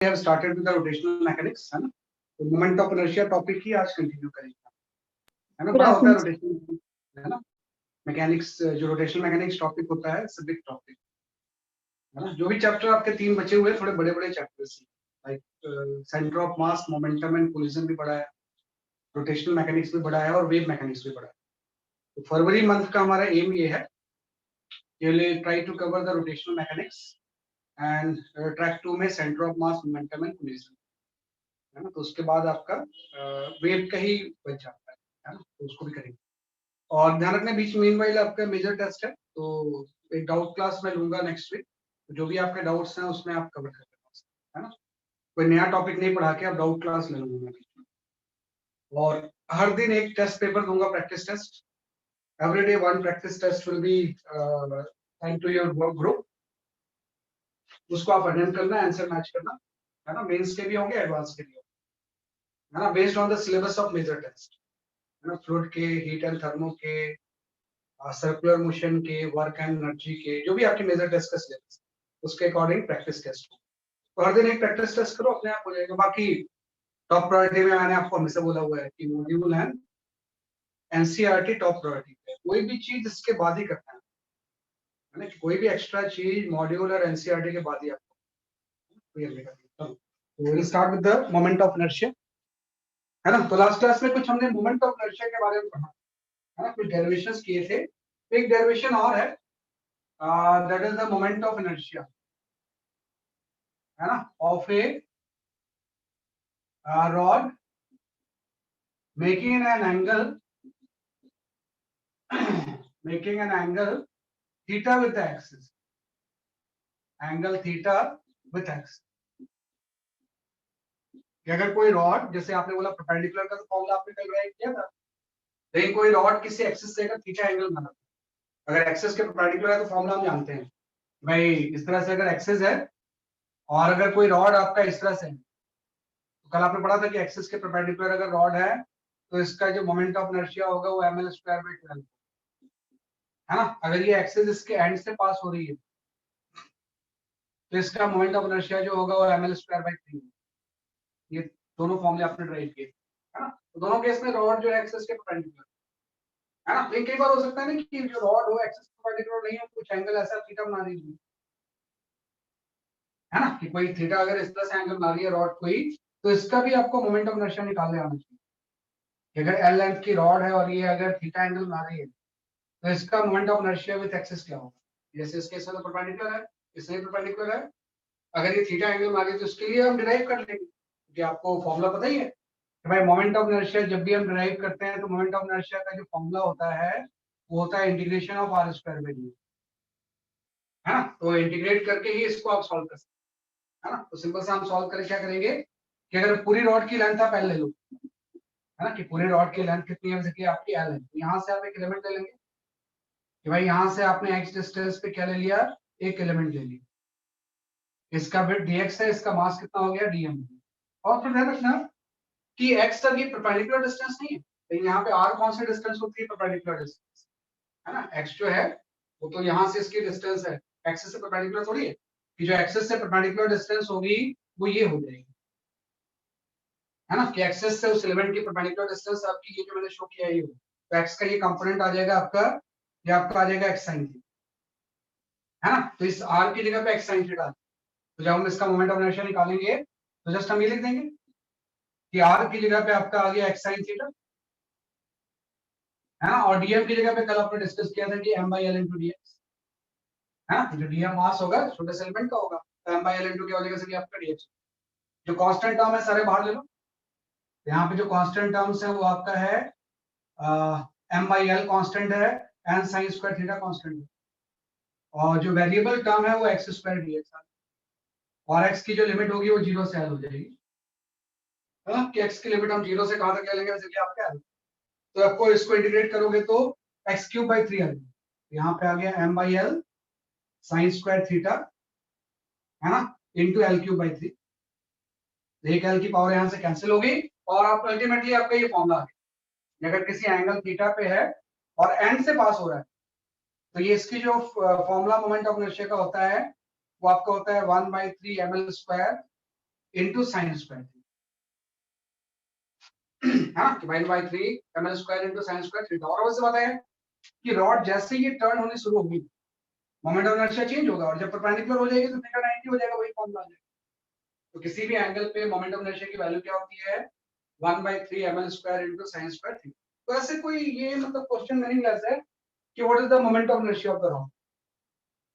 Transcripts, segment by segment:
have started with the rotational mechanics, है ना? तो मोमेंट ऑफ इनर्शिया टॉपिक ही आज कंटिन्यू करेंगे, है ना? बड़ा होता है रोटेशनल, है ना? मैकेनिक्स, जो रोटेशनल मैकेनिक्स टॉपिक होता है, इट्स अ बिग टॉपिक, है ना? जो भी चैप्टर आपके 3 बचे हुए थोड़े बड़े-बड़े चैप्टर्स हैं, like centre of mass, momentum and collision भी पढ़ा है, रोटेशनल मैकेनिक्स भी पढ़ा है और वेव मैकेनिक्स भी पढ़ा है। तो फरवरी मंथ का हमारा एम ये है कि will try to cover the rotational mechanics and track 2 में centre of mass, momentum and collision, है ना? तो उसके बाद आपका वेव का ही बच जाता है ना? तो उसको भी करेंगे। और ध्यान रखना बीच मीनवाइल आपका मेजर टेस्ट है, तो एक डाउट क्लास मैं लूंगा नेक्स्ट वीक। जो भी आपके डाउट्स हैं उसमें आप कवर कर लेना, है ना? कोई नया टॉपिक नहीं पढ़ा के आप डाउट क्लास ले लूंगा बीच में। और हर दिन एक टेस्ट पेपर दूंगा, practice test. Every day one practice test will be send to your work group. उसको आप अटेंड करना, आंसर मैच करना, है ना? मेंस के भी होंगे, एडवांस के भी होंगे, है ना? Based on the syllabus of major test, है ना? फ्लूइड के, हीट एंड थर्मो के, सर्कुलर मोशन के, वर्क एंड एनर्जी के, जो भी आपके मेजर टेस्ट का सिलेबस उसके अकॉर्डिंग प्रैक्टिस टेस्ट हो। तो हर दिन एक प्रैक्टिस टेस्ट करो, अपने आप हो जाएगा। बाकी टॉप प्रायोरिटी में मैंने आपको हमेशा बोला हुआ है कि module and NCERT top priority पे। कोई भी चीज इसके बाद ही करना है ना? कि कोई भी एक्स्ट्रा चीज मॉड्यूल और एनसीईआरटी के बाद ही आपको क्लियर करना है। तो will start with the moment of inertia, है ना? तो लास्ट क्लास में कुछ हमने मोमेंट ऑफ इनर्शिया के बारे में पढ़ा, है ना? कुछ डेरिवेशंस किए थे। एक डेरिवेशन और है, that is the moment of inertia, है ना? Of A rod making an angle making an angle theta with the axis, angle theta with axis। कि अगर कोई रॉड, जैसे आपने बोला परपेंडिकुलर का तो फॉर्मूला आपने कल ड्राइव किया था, लेकिन कोई रॉड किसी एक्सिस से अगर थीटा एंगल बनाता है, अगर एक्सिस के परपेंडिकुलर है तो फॉर्मूला हम जानते हैं भाई, इस तरह से अगर एक्सिस है और अगर कोई रॉड आपका इस तरह से है, तो कल आपने पढ़ा था कि एक्सिस के परपेंडिकुलर अगर रॉड है तो इसका जो मोमेंट ऑफ इनर्शिया होगा वो ml स्क्वायर बाय 12, है ना? अगर ये एक्सिस इसके एंड से पास हो रही है तो इसका मोमेंट ऑफ इनर्शिया जो होगा वो ml स्क्वायर बाय 3। ये दोनों फॉर्मूले आपने ड्राइव किए, है ना? तो दोनों केस में रॉड जो है एक्सिस के परपेंडिकुलर, है ना? लेकिन कई बार हो सकता है ना कि जो रॉड हो एक्सिस के परपेंडिकुलर नहीं हो, कुछ एंगल ऐसा थीटा बना दीजिए, है ना? कि कोई थीटा अगर इस तरह से एंगल बना रही है रॉड कोई, तो इसका भी आपको मोमेंट ऑफ इनर्शिया निकालने आना चाहिए कि अगर एल लेंथ की रॉड है और ये अगर थीटा एंगल बना रही है तो इसका moment of inertia with axis क्या होगा। जैसे इस केस में तो परपेंडिकुलर है, इसमें परपेंडिकुलर है, अगर ये थीटा एंगल बना रही है तो इसके लिए हम डिराइव कर लेंगे, क्योंकि आपको फॉर्मूला पता ही है कि भाई मोमेंट ऑफ इनर्शिया जब भी हम डिराइव करते हैं तो मोमेंट ऑफ इनर्शिया का जो फॉर्मूला होता है वो होता है integration of R square by D, है ना? तो इंटीग्रेट करके ही इसको आप सॉल्व कर सकते हैं, है ना? तो सिंपल से हम सॉल्व करें, क्या करेंगे कि अगर पूरी रॉड की लेंथ आप एल ले लो, है ना? कि पूरी रॉड की लेंथ कितनी है, जैसे कि आपकी एल है, यहाँ से आप एक एलिमेंट ले लेंगे कि भाई यहाँ से आपने एक्स डिस्टेंस पे क्या ले लिया, एक एलिमेंट ले लिया, इसका वेट dx है, इसका मास कितना हो गया dm। और फिर ध्यान रखना कि x तक ये परपेंडिकुलर डिस्टेंस नहीं है, लेकिन यहाँ पे r कौन सी डिस्टेंस होती है, परपेंडिकुलर डिस्टेंस, है ना? x जो है वो तो यहाँ से इसकी डिस्टेंस है, एक्सिस से परपेंडिकुलर थोड़ी है, कि जो एक्सिस से परपेंडिकुलर डिस्टेंस होगी वो ये हो जाएगी, है ना? कि एक्सिस से उस एलिमेंट की परपेंडिकुलर डिस्टेंस आपकी ये जो मैंने शो किया है ये, तो x का ये कंपोनेंट आ जाएगा आपका, ये आपका आ जाएगा x sin थीटा, है ना? तो इस r की जगह पे x sin थीटा, तो जब हम इसका मोमेंट ऑफ इनर्शिया निकालेंगे तो जस्ट हम ये लिख देंगे कि r की जगह पे आपका आ गया x sin थीटा, है ना? और dm की जगह पे कल आपने डिस्कस किया था कि m by l into dx, है ना? जो dm मास होगा छोटे से एलिमेंट का होगा, तो m by l into क्या हो जाएगा सर, आपका dx। जो कांस्टेंट टर्म है सारे बाहर ले लो, तो यहाँ पे जो कांस्टेंट टर्म्स है वो आपका है m by l कांस्टेंट है, n sin square theta constant है, और जो वेरिएबल टर्म है वो x स्क्वायर dx है, और x की जो लिमिट होगी वो 0 से l हो जाएगी, है ना? कि x की लिमिट हम 0 से कहां तक ले लेंगे, जैसे कि आपका l, तो आपको इसको इंटीग्रेट करोगे तो x क्यूब बाई 3 आ जाएगा, यहाँ पे आ गया m by L sine square theta, है ना, इंटू एल क्यूब बाई 3, एक एल की पावर यहाँ से कैंसिल हो गई, और आप अल्टीमेटली आपका ये फॉर्मूला आ गया। अगर किसी एंगल थीटा पे है और एंड से पास हो रहा है तो ये इसकी जो फॉर्मूला मोमेंट ऑफ इनर्शिया का होता है वो आपका होता है 1/3 ml square into sin square हाँ कि 1/3 ml square into sin square theta. और वैसे बताया कि रॉड जैसे ये टर्न होनी शुरू होगी मोमेंट ऑफ इनर्शिया चेंज होगा और जब परपेंडिकुलर हो जाएगी तो थीटा 90 हो जाएगा, वही फॉर्मूला आ जाएगा। तो किसी भी एंगल पे मोमेंट ऑफ इनर्शिया की वैल्यू क्या होती है 1/3 ml square into sin square theta. तो ऐसे कोई ये मतलब क्वेश्चन मीनिंगलेस है कि what is the moment of inertia of the rod,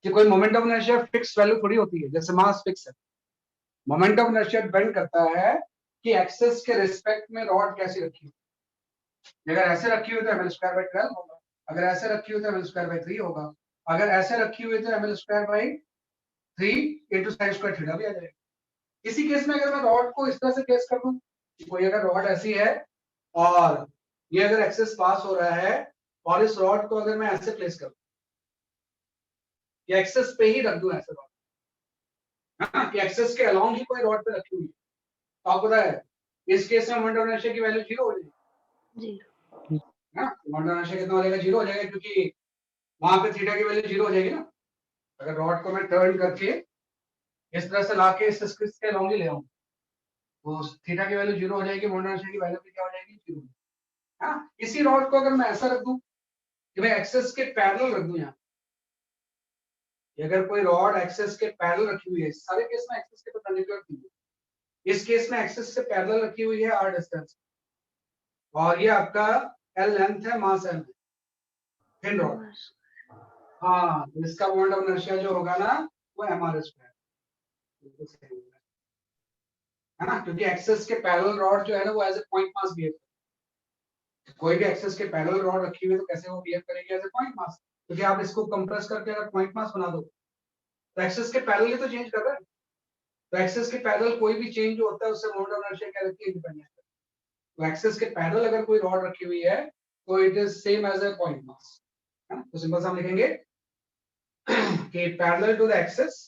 कि कोई moment of inertia fix value थोड़ी होती है, जैसे मास फिक्स है। मोमेंट ऑफ इनर्शिया डिपेंड करता है कि एक्सेस के रिस्पेक्ट में रॉड कैसी रखी है। अगर ऐसे रखी हुई तो ml square by 12 होगा, अगर ऐसे रखी हुई तो ml square by 3 होगा, अगर ऐसे रखी हुई तो ml square by 3 into sin square theta भी आ जाएगा। इसी केस में अगर मैं रॉड को इस तरह से प्लेस कर दूं, कोई अगर रॉड ऐसी है और ये अगर एक्सेस पास हो रहा है और इस रॉड को अगर मैं ऐसे प्लेस करूं या एक्सेस पे ही रख दूं ऐसे रॉड, हाँ कि एक्सेस के अलोंग ही कोई रॉड पे रखी हुई है, तो आपको पता है इस केस में मोमेंट ऑफ इनर्शिया की वैल्यू 0 हो जाएगी जी, ना मोमेंट ऑफ इनर्शिया कितना हो जाएगा 0 हो जाएगा, क्योंकि वहां पे थीटा की वैल्यू 0 हो जाएगी ना। अगर रॉड को मैं टर्न करके इस तरह से लाके इस एक्सिस के अलोंग ही ले आऊं तो थीटा की वैल्यू 0 हो जाएगी, मोमेंट ऑफ इनर्शिया की वैल्यू भी क्या हो जाएगी 0। हाँ इसी रॉड को अगर मैं ऐसा रख दूं कि मैं एक्सेस के पैरेलल रख दूं यहाँ, अगर कोई रॉड एक्सेस के पैरेलल रखी हुई है, सारे केस में एक्सेस के परपेंडिकुलर रखी हुई है, इस केस में एक्सेस से पैरेलल रखी हुई है r डिस्टेंस और ये आपका l लेंथ है, मास m है, थिन रॉड। हाँ तो इसका मोमेंट ऑफ इनर्शिया जो होगा ना वो mr स्क्वायर है ना, क्योंकि एक्सेस के पैरेलल रॉड जो है ना वो as a point mass behave करता है। कोई भी एक्सेस के पैरेलल रॉड रखी हुई है तो कैसे वो बिहेव करेगी एज ए पॉइंट मास, क्योंकि आप इसको कंप्रेस करके अगर पॉइंट मास बना दो तो एक्सेस के पैरेलल ही तो चेंज कर रहा है। तो एक्सेस के पैरेलल कोई भी चेंज जो होता है उससे मोमेंट ऑफ इनर्शिया क्या रहती है इंडिपेंडेंट। तो एक्सेस के पैरेलल अगर कोई रॉड रखी हुई है तो it is same as a point mass, है ना। तो सिंपल सा हम लिखेंगे कि parallel to the axis,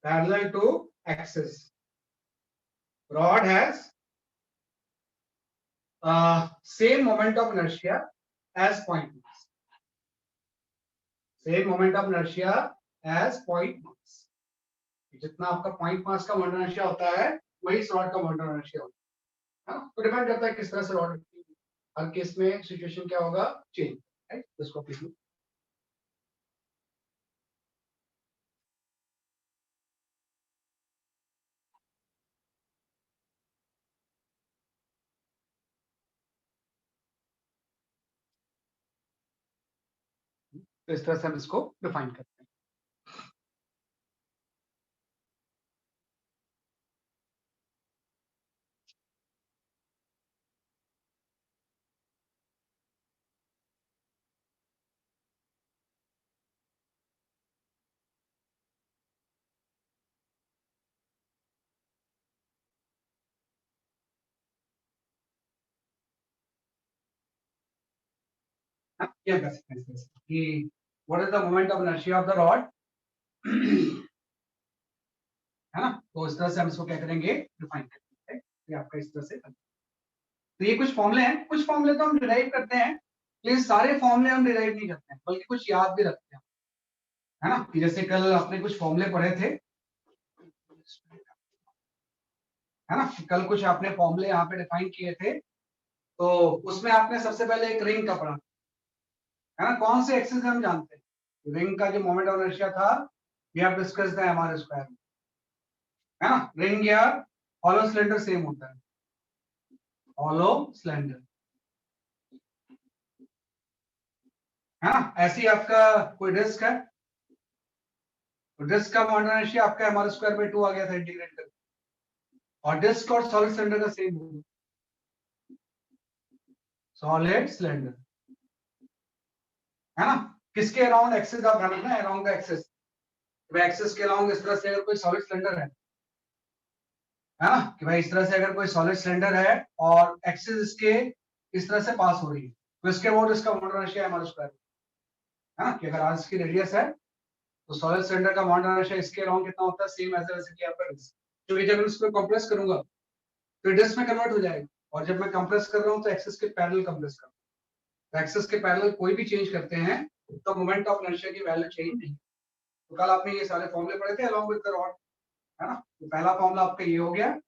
parallel to axis rod has same moment of inertia as point mass, same moment of inertia as point mass। जितना आपका point mass का मोमेंट ऑफ इनर्शिया होता है वही इस रॉड का मोमेंट ऑफ इनर्शिया होता है ना। तो डिपेंड करता है किस तरह से रॉड रखी है, हर केस में सिचुएशन क्या होगा चेंज, राइट। इसको लिख लो। तो इस तरह से हम इसको डिफाइन करते हैं। क्या कर सकते हैं कि what is the moment of inertia of the rod, है ना। तो इस तरह से हम इसको क्या करेंगे डिफाइन करेंगे, ये आपका इस तरह से। तो ये कुछ फॉर्मूले हैं, कुछ फॉर्मूले तो हम डिराइव करते हैं लेकिन सारे फॉर्मूले हम डिराइव नहीं करते हैं, बल्कि कुछ याद भी रखते हैं, है ना। कि जैसे कल आपने कुछ फॉर्मूले पढ़े थे, है ना, कल कुछ आपने फॉर्मूले यहाँ पे डिफाइन किए थे, तो उसमें आपने सबसे पहले एक रिंग का पढ़ा, है ना। कौन से एक्सिस हम जानते हैं, रिंग का जो मोमेंट ऑफ इनर्शिया था ये आप डिस्कस है हमारे स्क्वायर में, है ना। रिंग या हॉलो सिलेंडर सेम होता है, हॉलो सिलेंडर, है ना। ऐसे ही आपका कोई डिस्क है, तो डिस्क का मोमेंट ऑफ इनर्शिया आपका हमारे स्क्वायर बाय 2 आ गया था इंटीग्रेट करके, और डिस्क और सॉलिड सिलेंडर का सेम होगा, सॉलिड सिलेंडर, है ना। किसके अराउंड एक्सिस आप ध्यान रखना, अराउंड द एक्सिस, एक्सिस के अराउंड इस तरह से अगर कोई सॉलिड सिलेंडर है ना, कि भाई इस तरह से अगर कोई सॉलिड सिलेंडर है और एक्सिस इसके इस तरह से पास हो रही है तो इसके अबाउट इसका मोमेंट ऑफ इनर्शिया हमारे स्क्वायर, है ना। कि अगर आज इसकी रेडियस है तो सॉलिड सिलेंडर का मोमेंट ऑफ इनर्शिया इसके अराउंड कितना होता है, सेम ऐसे वैसे कि आपका डिस्क, क्योंकि जब इसको कंप्रेस करूंगा तो डिस्क में कन्वर्ट हो जाएगा, और जब मैं कंप्रेस कर रहा हूँ तो एक्सिस के पैरेलल कंप्रेस कर रहा हूँ, तो एक्सिस के पैरेलल कोई भी चेंज करते हैं तो मोमेंट ऑफ इनर्शिया की वैल्यू चेंज नहीं। तो कल आपने ये सारे फॉर्मूले पढ़े थे अलॉन्ग विद द रॉड, है ना। तो पहला फॉर्मूला आपका ये हो गया,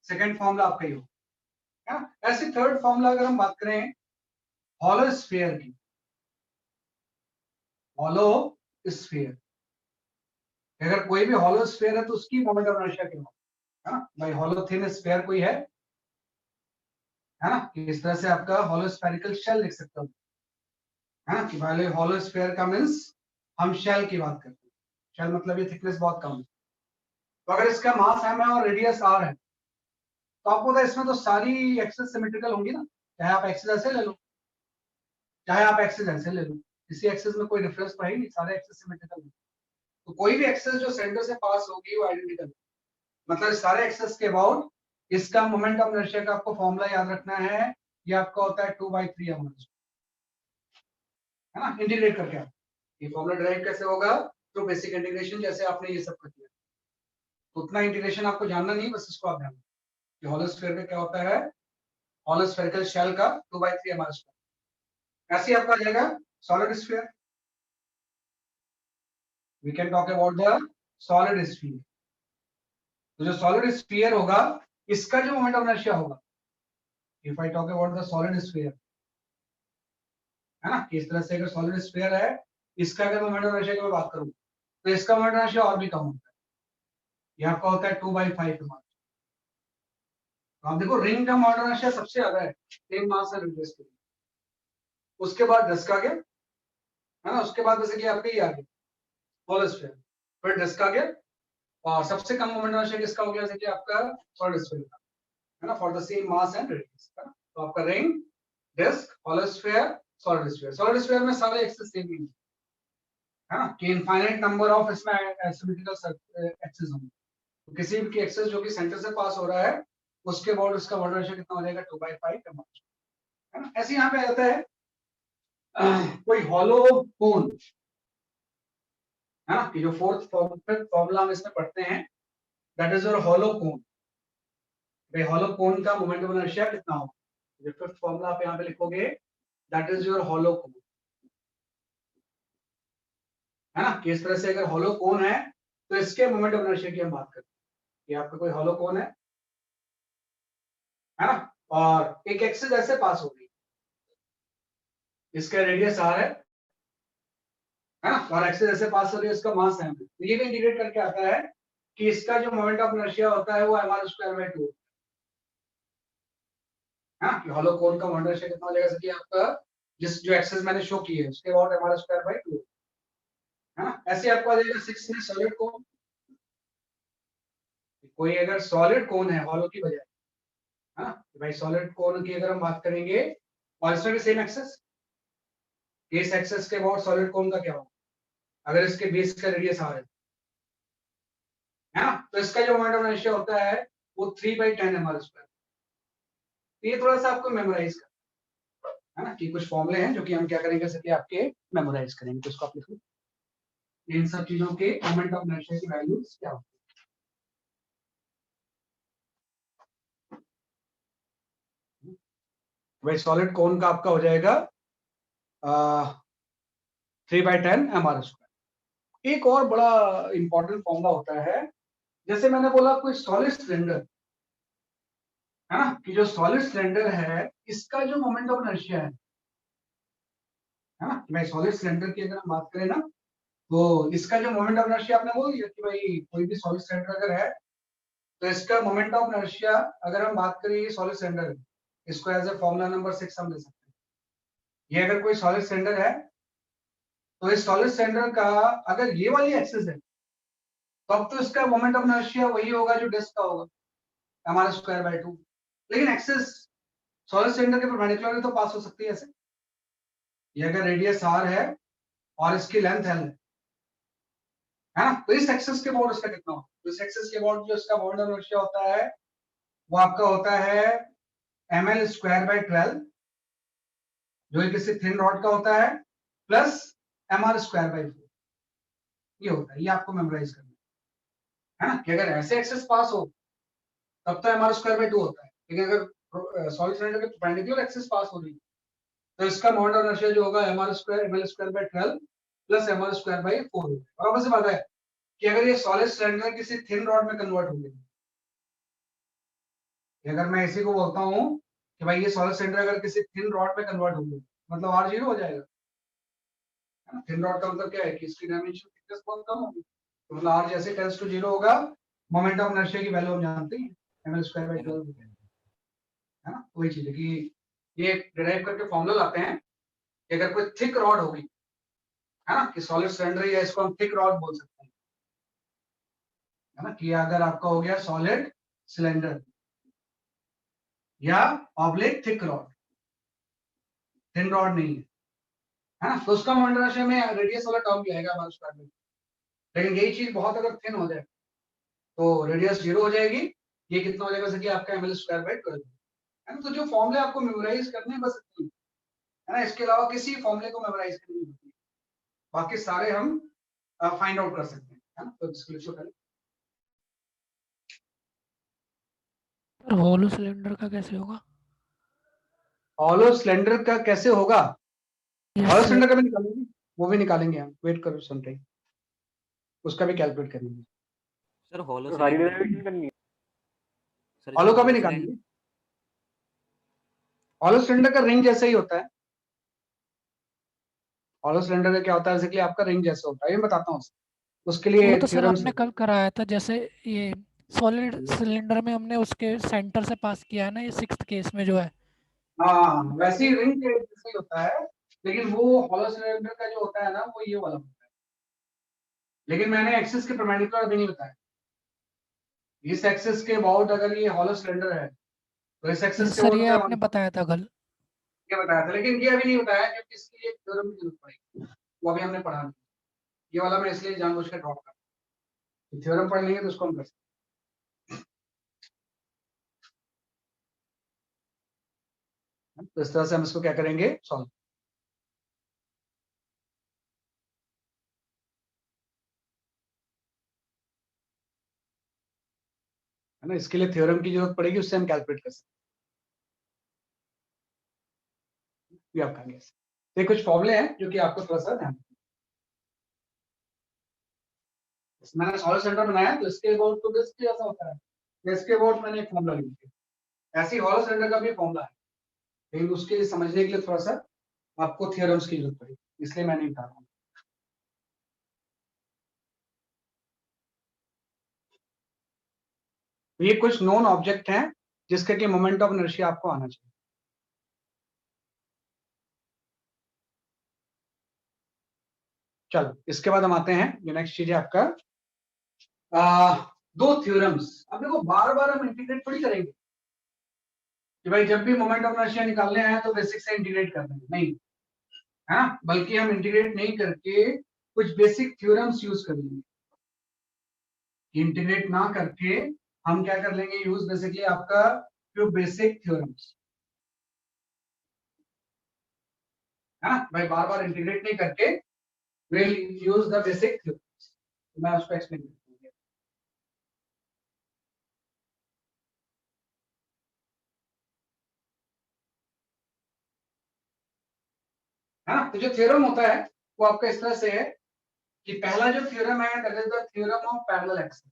सेकंड फॉर्मूला आपका ये हो गया, है ना। ऐसे थर्ड फॉर्मूला अगर हम बात करें हॉलो स्फीयर की, हॉलो स्फीयर, अगर कोई भी हॉलो स्फीयर है तो उसकी मोमेंट ऑफ इनर्शिया क्या होगा, है ना। भाई हॉलो थिन स्फीयर कोई है ना, इस तरह से आपका हॉलो स्फेरिकल शेल लिख सकते हो, है ना, कि भाई हॉलो स्फीयर का मींस हम शेल की बात करते हैं, शेल मतलब ये थिकनेस बहुत कम है। तो अगर इसका मास m है और रेडियस r है तो आपको पता है इसमें तो सारी एक्सिस सिमेट्रिकल होंगी ना, चाहे आप एक्सिस ऐसे ले लो, चाहे आप एक्सिस ऐसे ले लो, किसी एक्सिस में कोई डिफरेंस तो है ही नहीं, सारे एक्सिस सिमेट्रिकल है। तो कोई भी एक्सिस जो सेंटर से पास होगी वो आइडेंटिकल, मतलब सारे एक्सिस के अबाउट इसका मोमेंट ऑफ इनर्शिया का आपको फॉर्मूला याद रखना है, ये आपका होता है 2/3 m, है ना। इंटीग्रेट करके आप ये फॉर्मूला डिराइव कैसे होगा, तो बेसिक इंटीग्रेशन जैसे आपने ये सब कर दिया, तो उतना इंटीग्रेशन आपको जानना नहीं, बस इसको आप जानना कि हॉलो स्फीयर का क्या होता है, हॉलो स्फेरिकल शेल का 2/3 m²। ऐसे ही आपका आ जाएगा solid sphere, we can talk about the solid sphere. तो जो सॉलिड स्फीयर होगा इसका जो मोमेंट ऑफ इनर्शिया होगा, if I talk about the solid sphere, है ना, इस तरह से अगर सॉलिड स्फीयर है इसका अगर मोमेंट ऑफ इनर्शिया की मैं बात करूं तो इसका मोमेंट ऑफ इनर्शिया और भी कम होता है, ये आपका होता है 2/5 m। तो आप देखो रिंग का मोमेंट ऑफ इनर्शिया सबसे ज्यादा है सेम मास है रेडियस के लिए, उसके बाद डिस्क आ गया, है ना, उसके बाद जैसे कि आपके ये आ गया हॉलो स्फीयर, फिर डिस्क आ गया, और सबसे कम मोमेंट ऑफ इनर्शिया किसका हो गया, जैसे कि आपका सॉलिड स्फीयर का, है ना, for the same mass and radius, तो आपका ring, disc, hollow sphere, solid sphere. Solid sphere में सारे एक्सिस सेम ही है ना, कि इनफाइनाइट नंबर ऑफ इसमें सिमेट्रिकल एक्सिस होंगे, तो किसी भी एक्सिस जो कि सेंटर से पास हो रहा है उसके अबाउट उसका मोमेंट ऑफ इनर्शिया कितना हो जाएगा 2/5 m, है ना। ऐसे यहाँ पे आता है कोई हॉलो कोन, है ना, कि जो फोर्थ फॉर्मूला हम इसमें पढ़ते हैं दैट इज योर हॉलो कोन, भाई हॉलो कोन का मोमेंट ऑफ इनर्शिया कितना होगा, जो फिफ्थ फॉर्मूला आप यहाँ पे लिखोगे दैट इज योर हॉलो कोन, है ना, कि इस तरह से अगर हॉलो कोन है तो इसके मोमेंट ऑफ इनर्शिया की हम बात करते हैं, ये आपका कोई हॉलो कोन है ना, और एक एक्सिस ऐसे पास हो गई, इसका रेडियस r है ना, और एक्सिस ऐसे पास हो रही है, इसका मास m है, तो ये भी इंटीग्रेट करके आता है कि इसका जो मोमेंट ऑफ इनर्शिया होता है वो mr²/2 है ना, कि हॉलो कोन का मोमेंट ऑफ इनर्शिया कितना हो जाएगा, जैसे कि आपका जिस जो एक्सिस मैंने शो की है उसके अबाउट mr²/2, है ना। ऐसे आपको आ जाएगा 6 में सॉलिड कोन, कोई अगर सॉलिड कोन है हॉलो की बजाय, है ना, भाई सॉलिड कोन की अगर हम बात करेंगे और इसमें भी सेम एक्सिस, इस एक्सिस के अबाउट सॉलिड कोन का क्या होगा, अगर इसके बेस का रेडियस r है ना, तो इसका जो मोमेंट ऑफ इनर्शिया होता है वो 3/10 mr²। ये थोड़ा सा आपको मेमोराइज करना है ना, कि कुछ फॉर्मूले हैं जो कि हम क्या करेंगे जैसे कि आपके मेमोराइज करेंगे, तो इसको आप लिखो, इन सब चीजों के मोमेंट ऑफ इनर्शिया की वैल्यूज क्या होती है। भाई सॉलिड कोन का आपका हो जाएगा 3/10 mr²। एक और बड़ा इंपॉर्टेंट फॉर्मूला होता है, जैसे मैंने बोला कोई सॉलिड सिलेंडर, है ना, कि जो सॉलिड सिलेंडर है इसका जो मोमेंट ऑफ इनर्शिया है ना, कि भाई सॉलिड सिलेंडर की अगर हम बात करें ना तो इसका जो मोमेंट ऑफ इनर्शिया आपने बोल दिया कि भाई कोई भी सॉलिड सिलेंडर अगर है तो इसका मोमेंट ऑफ इनर्शिया अगर हम बात करें ये सॉलिड सिलेंडर है, इसको एज ए फॉर्मूला नंबर 6 हम ले सकते हैं। ये अगर कोई सॉलिड सिलेंडर है तो इस सॉलिड सिलेंडर का अगर ये वाली एक्सिस है तो अब तो इसका मोमेंट ऑफ इनर्शिया वही होगा जो डिस्क का होगा mr²/2, लेकिन एक्सिस सॉलिड सिलेंडर के परपेंडिकुलर तो पास हो सकती है ऐसे, ये अगर रेडियस r है और इसकी लेंथ l है ना, तो इस एक्सिस के अबाउट इसका कितना होगा, तो इस एक्सिस के अबाउट जो इसका मोमेंट ऑफ इनर्शिया होता है वो आपका होता है ml²/12, जो एक किसी थिन रॉड का होता है, प्लस mr²/4, ये होता है, ये आपको मेमोराइज करना है ना, कि अगर ऐसे एक्सिस पास हो तब तो mr²/2 होता है, लेकिन अगर सॉलिड सिलेंडर के परपेंडिकुलर एक्सिस पास हो रही है तो इसका मोमेंट ऑफ इनर्शिया जो होगा ml²/12 प्लस mr²/4 होगा। और अब से बात है कि अगर ये सॉलिड सिलेंडर किसी थिन रॉड में कन्वर्ट हो गया, अगर मैं इसी को बोलता हूँ कि भाई ये सॉलिड सिलेंडर अगर किसी थिन रॉड में कन्वर्ट हो गया, मतलब आर जीरो हो जाएगा, है ना। थिन रॉड का मतलब क्या है कि इसकी डायमेंशन थिकनेस बहुत कम होगी, तो मतलब आर जैसे टेंड्स टू जीरो होगा, मोमेंट ऑफ इनर्शिया की वैल्यू हम जानते हैं, ml²/12, है ना। वही चीज है कि ये डिराइव करके फॉर्मूला लाते हैं कि अगर कोई थिक रॉड होगी, है ना, कि सॉलिड सिलेंडर या इसको हम थिक रॉड बोल सकते हैं, है ना, कि अगर आपका हो गया सॉलिड सिलेंडर या oblique thick rod, thin rod नहीं है ना, तो उसका मोमेंट ऑफ इनर्शिया में रेडियस वाला टर्म भी आएगा हमारे स्क्वायर में। लेकिन यही चीज बहुत अगर थिन हो जाए तो रेडियस जीरो हो जाएगी, ये कितना हो जाएगा, जैसे कि आपका ml²/12, है ना। तो जो फॉर्मूले आपको मेमोराइज करने हैं बस इतनी, है ना, इसके अलावा किसी फॉर्मूले को मेमोराइज करनी होती है, बाकी सारे हम फाइंड आउट कर सकते हैं, है ना। तो इसको लिखो पहले। होलो सिलेंडर का कैसे होगा? हॉलो सिलेंडर का कैसे होगा? हॉलो यस सिलेंडर का भी निकालेंगे, वो भी निकालेंगे हम, वेट करो सम टाइम, उसका भी कैलकुलेट करेंगे। सर हॉलो तो सारी सिलेंडर, डेरिवेशन करनी है। सर हॉलो इसमें का भी हॉलो निकालेंगे। सिलेंडर, हॉलो सिलेंडर का रिंग जैसा ही होता है। हॉलो सिलेंडर का क्या होता है, बेसिकली आपका रिंग जैसा होता है, ये बताता हूँ उसके वो लिए तो सर थ्योरम्स आपने कल कराया था, जैसे ये सॉलिड सिलेंडर में हमने उसके सेंटर से पास किया है ना, ये 6th केस में जो है। हाँ, वैसे ही रिंग के जैसे ही होता है, लेकिन वो हॉलो सिलेंडर का जो होता है ना, वो ये वाला होता है। लेकिन मैंने एक्सिस के परपेंडिकुलर अभी नहीं बताया। इस एक्सिस के अबाउट अगर ये हॉलो सिलेंडर है तो इस एक्सिस यस के सर, अबाउट ये अगर आपने बताया था कल। ये बताया था, लेकिन ये अभी नहीं बताया क्योंकि इसके लिए थ्योरम की जरूरत पड़ेगी, वो अभी हमने पढ़ा नहीं। ये वाला मैं इसलिए जानबूझ के ड्रॉप कर, थ्योरम पढ़ लेंगे तो उसको हम कर सकते हैं। तो इस तरह से हम इसको क्या करेंगे, सॉल्व। है ना, इसके लिए थ्योरम की जरूरत पड़ेगी, उससे हम कैलकुलेट कर सकते हैं। ये आपका guess। तो ये कुछ फॉर्मूले हैं जो कि आपको थोड़ा सा ध्यान रखना है। मैंने सॉलिड सेंटर बनाया तो इसके अबाउट तो बेसिकली ऐसा होता है, इसके अबाउट मैंने एक फॉर्मूला लिख दिया। ऐसे ही हॉलो सिलेंडर का भी फॉर्मूला है, लेकिन उसके लिए समझने के लिए थोड़ा सा आपको थ्योरम्स की जरूरत पड़ेगी, इसलिए मैं नहीं बता रहा हूँ। तो ये कुछ नोन ऑब्जेक्ट हैं जिसका कि मोमेंट ऑफ इनर्शिया आपको आना चाहिए। चलो इसके बाद हम आते हैं, जो नेक्स्ट चीज है आपका दो थ्योरम्स। अब देखो बार बार हम इंटीग्रेट थोड़ी करेंगे कि भाई जब भी मोमेंट ऑफ इनर्शिया निकालने आए तो बेसिक से इंटीग्रेट कर देंगे, नहीं, है ना, बल्कि हम इंटीग्रेट नहीं करके कुछ बेसिक थ्योरम्स यूज कर लेंगे। इंटीग्रेट ना करके हम क्या कर लेंगे यूज, बेसिकली आपका जो बेसिक थ्योरम्स, है ना भाई, बार बार इंटीग्रेट नहीं करके will use the basic theorems. मैं उसको एक्सप्लेन करता हूँ, है ना। तो जो थ्योरम होता है वो आपका इस तरह से है कि पहला जो थ्योरम है that is the theorem of parallel axis.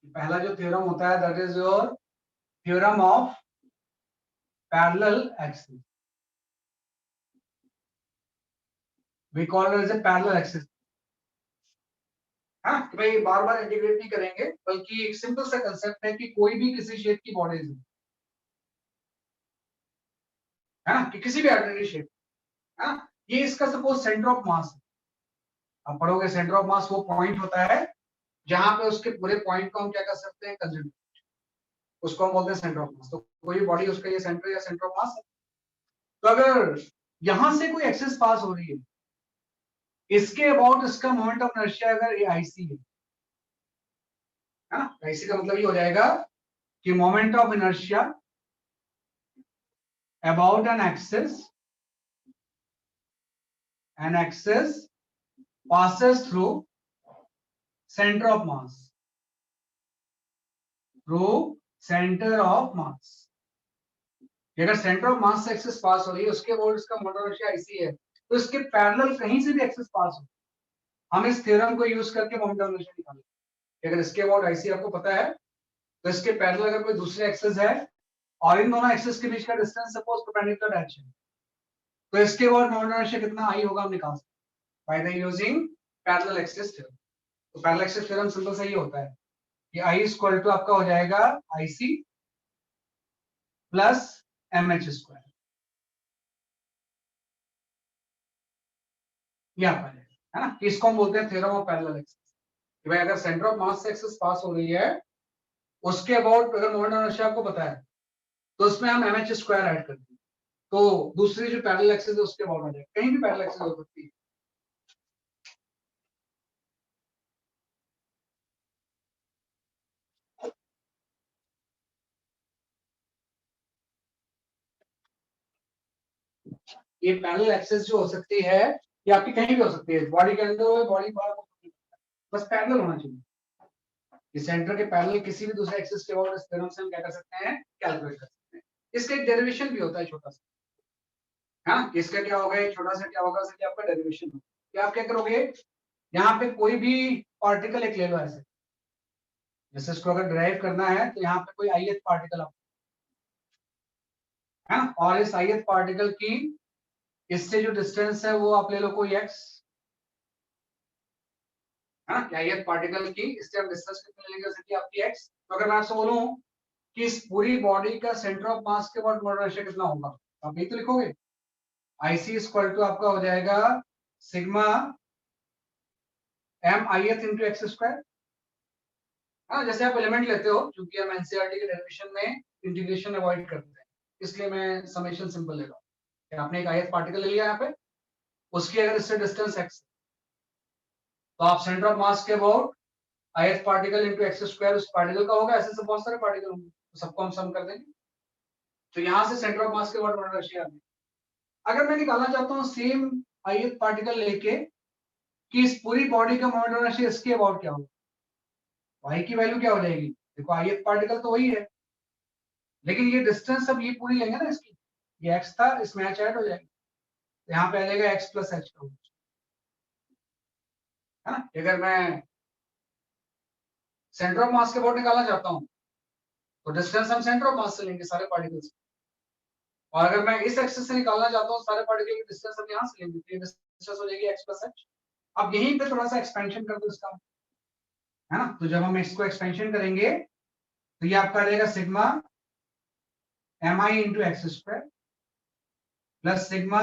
पहला जो थ्योरम होता है that is your theorem of parallel axis, we call it as a parallel axis. हाँ, कि भाई बार बार इंटीग्रेट नहीं करेंगे, बल्कि एक सिंपल सा कंसेप्ट है कि कोई भी किसी शेप की बॉडीज है ना, कि किसी भी आर्बिट्रेरी शेप, है ना, ये इसका सपोज सेंटर ऑफ मास है। आप पढ़ोगे सेंटर ऑफ मास वो पॉइंट होता है जहां पे उसके पूरे पॉइंट को हम क्या कर सकते हैं, कंसिडर, उसको हम बोलते हैं सेंटर ऑफ मास। तो कोई बॉडी उसका ये सेंटर या सेंटर ऑफ मास है। तो अगर यहां से कोई एक्सिस पास हो रही है, इसके अबाउट इसका मोमेंट ऑफ इनर्शिया अगर ये आईसी है ना, आईसी का मतलब ये हो जाएगा कि moment of inertia about an axis passes through center of mass, through center of mass। अगर सेंटर ऑफ मास से एक्सिस पास हो रही है, उसके अबाउट इसका मोमेंट ऑफ इनर्शिया आईसी है, तो इसके पैरेलल कहीं से भी एक्सिस पास हो, हम इस थ्योरम को यूज करके मोमेंट ऑफ इनर्शिया निकालेंगे। अगर इसके अबाउट आईसी आपको पता है तो इसके पैरेलल अगर कोई दूसरे एक्सिस है और इन दोनों एक्सिस के बीच का डिस्टेंस सपोज परपेंडिकुलर डायरेक्शन, तो इसके अबाउट मोमेंट ऑफ इनर्शिया कितना आई होगा हम निकाल सकते हैं by the using parallel axis theorem. तो पैरेलल एक्सिस थ्योरम सिंपल सा ये होता है कि I इक्वल टू आपका हो जाएगा IC प्लस MH स्क्वायर। यहाँ पर है ना, इसको हम बोलते हैं थ्योरम ऑफ पैरेलल एक्सिस कि भाई अगर सेंटर ऑफ मास से एक्सिस पास हो रही है उसके अबाउट अगर मोमेंट ऑफ इनर्शिया आपको पता है तो उसमें हम MH स्क्वायर ऐड कर देंगे, तो दूसरी जो पैरेलल एक्सिस है उसके अबाउट आ जाएगा। कहीं भी पैरेलल एक्सिस हो सकती है। ये पैरेलल एक्सिस जो हो सकती है ये आपकी कहीं भी हो सकती है, बॉडी के अंदर हो, बॉडी बाहर हो, बस पैरेलल होना चाहिए। इस सेंटर के पैरेलल किसी भी दूसरे एक्सिस के अबाउट इस थ्योरम से हम क्या कर सकते हैं, कैलकुलेट कर सकते हैं। इसका एक डेरिवेशन भी होता है छोटा सा, हाँ, इसका क्या होगा, एक छोटा सा क्या होगा, इसका आपका डेरिवेशन होगा। क्या आप क्या करोगे, यहाँ पे कोई भी पार्टिकल एक ले लो ऐसे, जैसे इसको अगर ड्राइव करना है तो यहाँ पे कोई ith पार्टिकल आप, है ना, और इस ith पार्टिकल की इससे जो डिस्टेंस है वो आप ले लो कोई x, है ना, ith पार्टिकल की इससे हम डिस्टेंस कितने लेंगे, जैसे कि आपकी x। तो अगर मैं आपसे बोलूं कि इस पूरी बॉडी का सेंटर ऑफ मास के अबाउट मोमेंट ऑफ इनर्शिया कितना होगा, तो आप यही तो लिखोगे IC इक्वल टू आपका हो जाएगा sigma m ith into x square. हाँ, जैसे आप एलिमेंट लेते हो, क्योंकि हम एनसीईआरटी के डेरिवेशन में इंटीग्रेशन अवॉइड करते हैं इसलिए मैं समेशन सिंपल ले रहा हूँ। आपने एक ith पार्टिकल ले लिया यहाँ पे, उसकी अगर इससे डिस्टेंस x, तो आप सेंटर ऑफ मास के about ith particle into x square उस पार्टिकल का होगा। ऐसे बहुत सारे पार्टिकल होंगे तो सबको हम सम कर देंगे, तो यहाँ से सेंटर ऑफ मास के अबाउट मोमेंट ऑफ इनर्शिया आ गई। अगर मैं निकालना चाहता हूँ सेम ith पार्टिकल लेके कि इस पूरी बॉडी का मोमेंट ऑफ इनर्शिया इसके अबाउट क्या होगा, y की वैल्यू क्या हो जाएगी, देखो ith पार्टिकल तो वही है लेकिन ये डिस्टेंस सब ये पूरी लेंगे ना, इसकी ये x था, इसमें h ऐड हो जाएगा, तो यहाँ पे आ जाएगा x प्लस h का, है ना। अगर मैं सेंटर ऑफ मास के अबाउट निकालना चाहता हूँ तो डिस्टेंस हम सेंटर ऑफ मास से लेंगे सारे पार्टिकल्स, और अगर मैं इस एक्सिस से निकालना चाहता हूँ सारे पार्टिकल की डिस्टेंस हम यहाँ से लेंगे, तो ये डिस्टेंस हो जाएगी x प्लस h। अब यहीं पे थोड़ा सा एक्सपेंशन कर दो इसका, है ना, तो जब हम इसको एक्सपेंशन करेंगे तो ये आपका आ जाएगा sigma mi into x square plus sigma